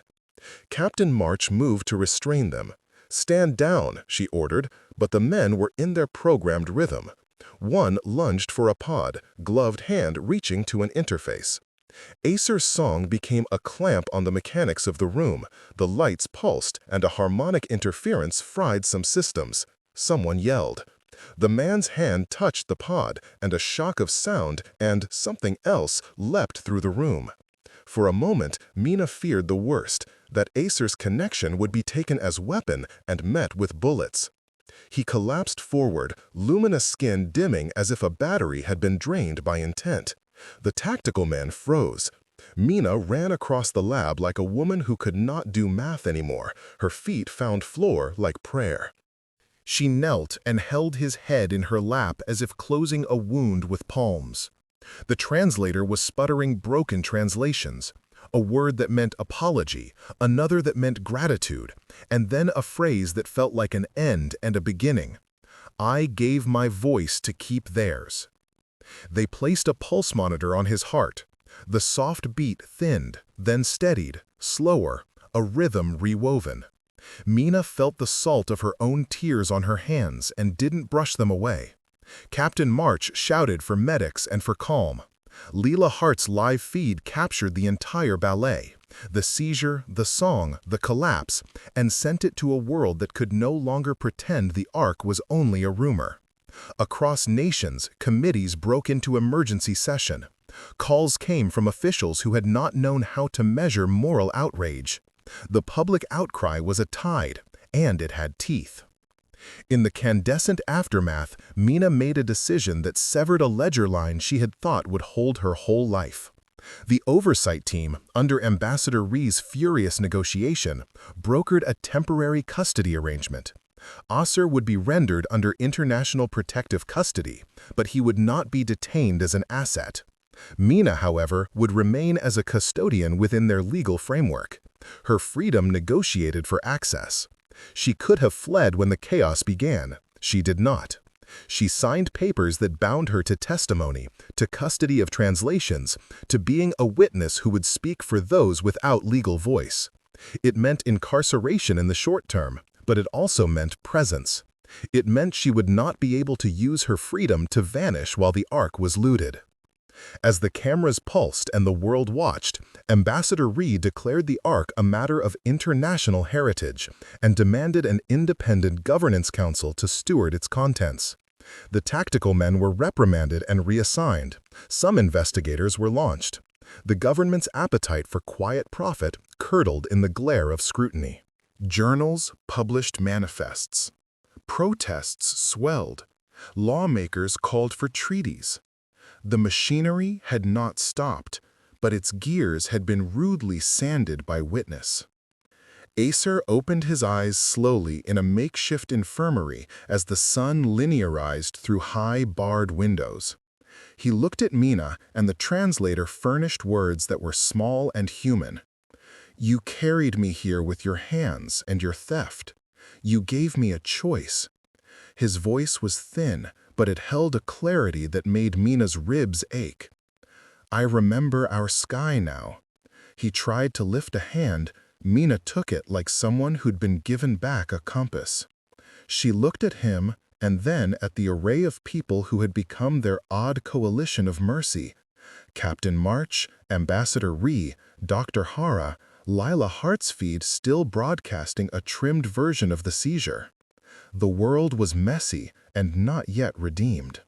Captain March moved to restrain them. "Stand down," she ordered, but the men were in their programmed rhythm. One lunged for a pod, gloved hand reaching to an interface. Acer's song became a clamp on the mechanics of the room. The lights pulsed, and a harmonic interference fried some systems. Someone yelled. The man's hand touched the pod, and a shock of sound and something else leapt through the room. For a moment, Mina feared the worst, that Acer's connection would be taken as weapon and met with bullets. He collapsed forward, luminous skin dimming as if a battery had been drained by intent. The tactical man froze. Mina ran across the lab like a woman who could not do math anymore. Her feet found floor like prayer. She knelt and held his head in her lap as if closing a wound with palms. The translator was sputtering broken translations, a word that meant apology, another that meant gratitude, and then a phrase that felt like an end and a beginning. "I gave my voice to keep theirs." They placed a pulse monitor on his heart. The soft beat thinned, then steadied, slower, a rhythm rewoven. Mina felt the salt of her own tears on her hands and didn't brush them away. Captain March shouted for medics and for calm. Lila Hart's live feed captured the entire ballet, the seizure, the song, the collapse, and sent it to a world that could no longer pretend the Ark was only a rumor. Across nations, committees broke into emergency session. Calls came from officials who had not known how to measure moral outrage. The public outcry was a tide, and it had teeth. In the candescent aftermath, Mina made a decision that severed a ledger line she had thought would hold her whole life. The oversight team, under Ambassador Ree's furious negotiation, brokered a temporary custody arrangement. Acer would be rendered under international protective custody, but he would not be detained as an asset. Mina, however, would remain as a custodian within their legal framework. Her freedom negotiated for access. She could have fled when the chaos began. She did not. She signed papers that bound her to testimony, to custody of translations, to being a witness who would speak for those without legal voice. It meant incarceration in the short term, but it also meant presence. It meant she would not be able to use her freedom to vanish while the Ark was looted. As the cameras pulsed and the world watched, Ambassador Ree declared the Ark a matter of international heritage and demanded an independent governance council to steward its contents. The tactical men were reprimanded and reassigned. Some investigators were launched. The government's appetite for quiet profit curdled in the glare of scrutiny. Journals published manifests. Protests swelled. Lawmakers called for treaties. The machinery had not stopped, but its gears had been rudely sanded by witness. Acer opened his eyes slowly in a makeshift infirmary as the sun linearized through high, barred windows. He looked at Mina, and the translator furnished words that were small and human. "You carried me here with your hands and your theft. You gave me a choice." His voice was thin, but it held a clarity that made Mina's ribs ache. "I remember our sky now." He tried to lift a hand. Mina took it like someone who'd been given back a compass. She looked at him, and then at the array of people who had become their odd coalition of mercy. Captain March, Ambassador Rhee, Dr. Hara, Lila Heartsfeed still broadcasting a trimmed version of the seizure. The world was messy and not yet redeemed.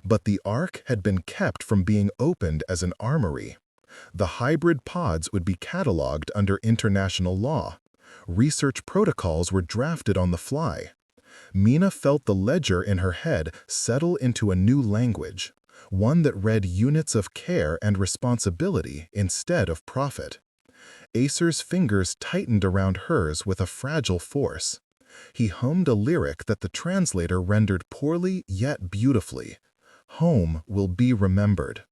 But the Ark had been kept from being opened as an armory. The hybrid pods would be cataloged under international law. Research protocols were drafted on the fly. Mina felt the ledger in her head settle into a new language, one that read units of care and responsibility instead of profit. Acer's fingers tightened around hers with a fragile force. He hummed a lyric that the translator rendered poorly yet beautifully. "Home will be remembered."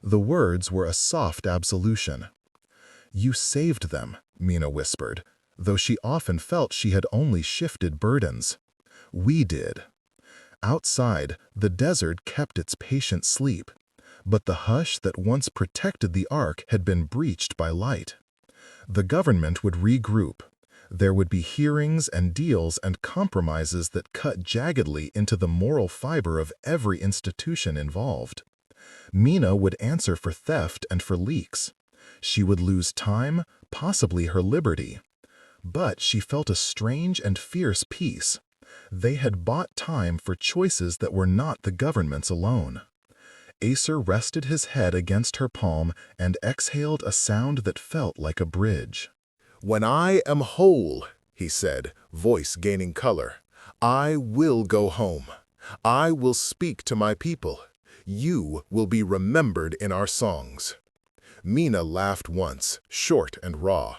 The words were a soft absolution. "You saved them," Mina whispered, though she often felt she had only shifted burdens. "We did." Outside, the desert kept its patient sleep, but the hush that once protected the Ark had been breached by light. The government would regroup. There would be hearings and deals and compromises that cut jaggedly into the moral fiber of every institution involved. Mina would answer for theft and for leaks. She would lose time, possibly her liberty. But she felt a strange and fierce peace. They had bought time for choices that were not the government's alone. Acer rested his head against her palm and exhaled a sound that felt like a bridge. "When I am whole," he said, voice gaining color, "I will go home. I will speak to my people. You will be remembered in our songs." Mina laughed once, short and raw.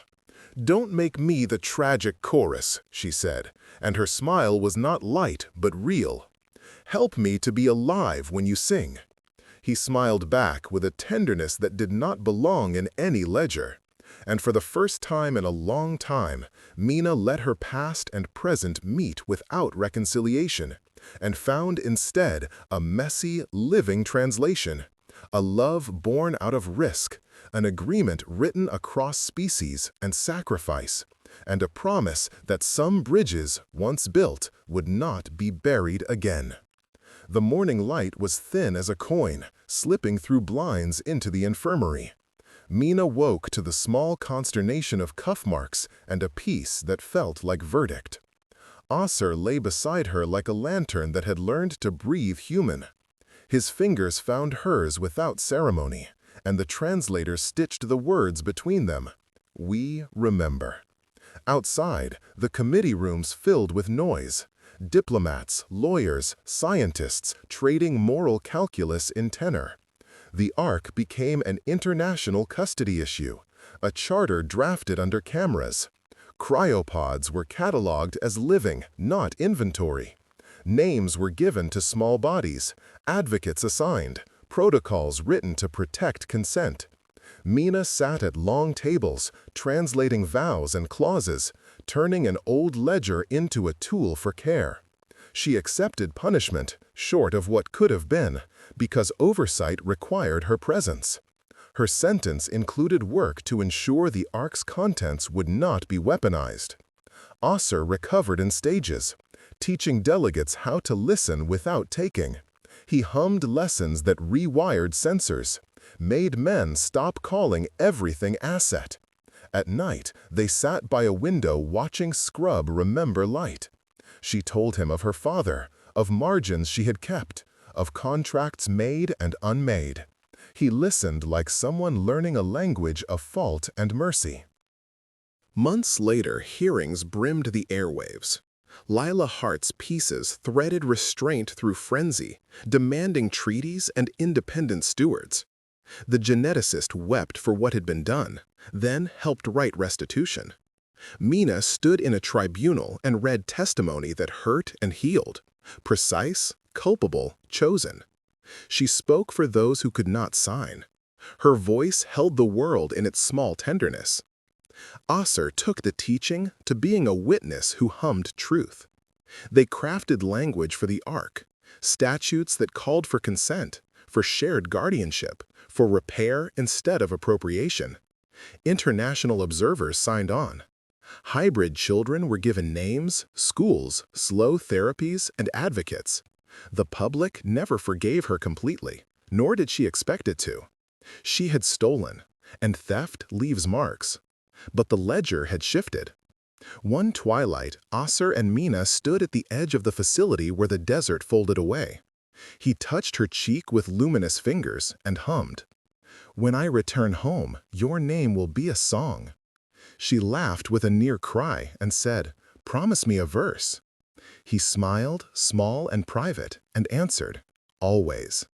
"Don't make me the tragic chorus," she said, and her smile was not light but real. "Help me to be alive when you sing." He smiled back with a tenderness that did not belong in any ledger. And for the first time in a long time, Mina let her past and present meet without reconciliation, and found instead a messy, living translation, a love born out of risk, an agreement written across species and sacrifice, and a promise that some bridges, once built, would not be buried again. The morning light was thin as a coin, slipping through blinds into the infirmary. Mina woke to the small consternation of cuff marks and a peace that felt like verdict. Acer lay beside her like a lantern that had learned to breathe human. His fingers found hers without ceremony, and the translator stitched the words between them. "We remember." Outside, the committee rooms filled with noise. Diplomats, lawyers, scientists trading moral calculus in tenor. The Ark became an international custody issue, a charter drafted under cameras. Cryopods were cataloged as living, not inventory. Names were given to small bodies, advocates assigned, protocols written to protect consent. Mina sat at long tables, translating vows and clauses, turning an old ledger into a tool for care. She accepted punishment, short of what could have been, because oversight required her presence. Her sentence included work to ensure the Ark's contents would not be weaponized. Acer recovered in stages, teaching delegates how to listen without taking. He hummed lessons that rewired sensors, made men stop calling everything asset. At night, they sat by a window watching Scrub remember light. She told him of her father, of margins she had kept, of contracts made and unmade. He listened like someone learning a language of fault and mercy. Months later, hearings brimmed the airwaves. Lila Hart's pieces threaded restraint through frenzy, demanding treaties and independent stewards. The geneticist wept for what had been done, then helped write restitution. Mina stood in a tribunal and read testimony that hurt and healed. Precise, culpable, chosen. She spoke for those who could not sign. Her voice held the world in its small tenderness. Asser took the teaching to being a witness who hummed truth. They crafted language for the Ark, statutes that called for consent, for shared guardianship, for repair instead of appropriation. International observers signed on. Hybrid children were given names, schools, slow therapies, and advocates. The public never forgave her completely, nor did she expect it to. She had stolen, and theft leaves marks. But the ledger had shifted. One twilight, Asser and Mina stood at the edge of the facility where the desert folded away. He touched her cheek with luminous fingers and hummed, "When I return home, your name will be a song." She laughed with a near cry and said, "Promise me a verse." He smiled, small and private, and answered, "Always."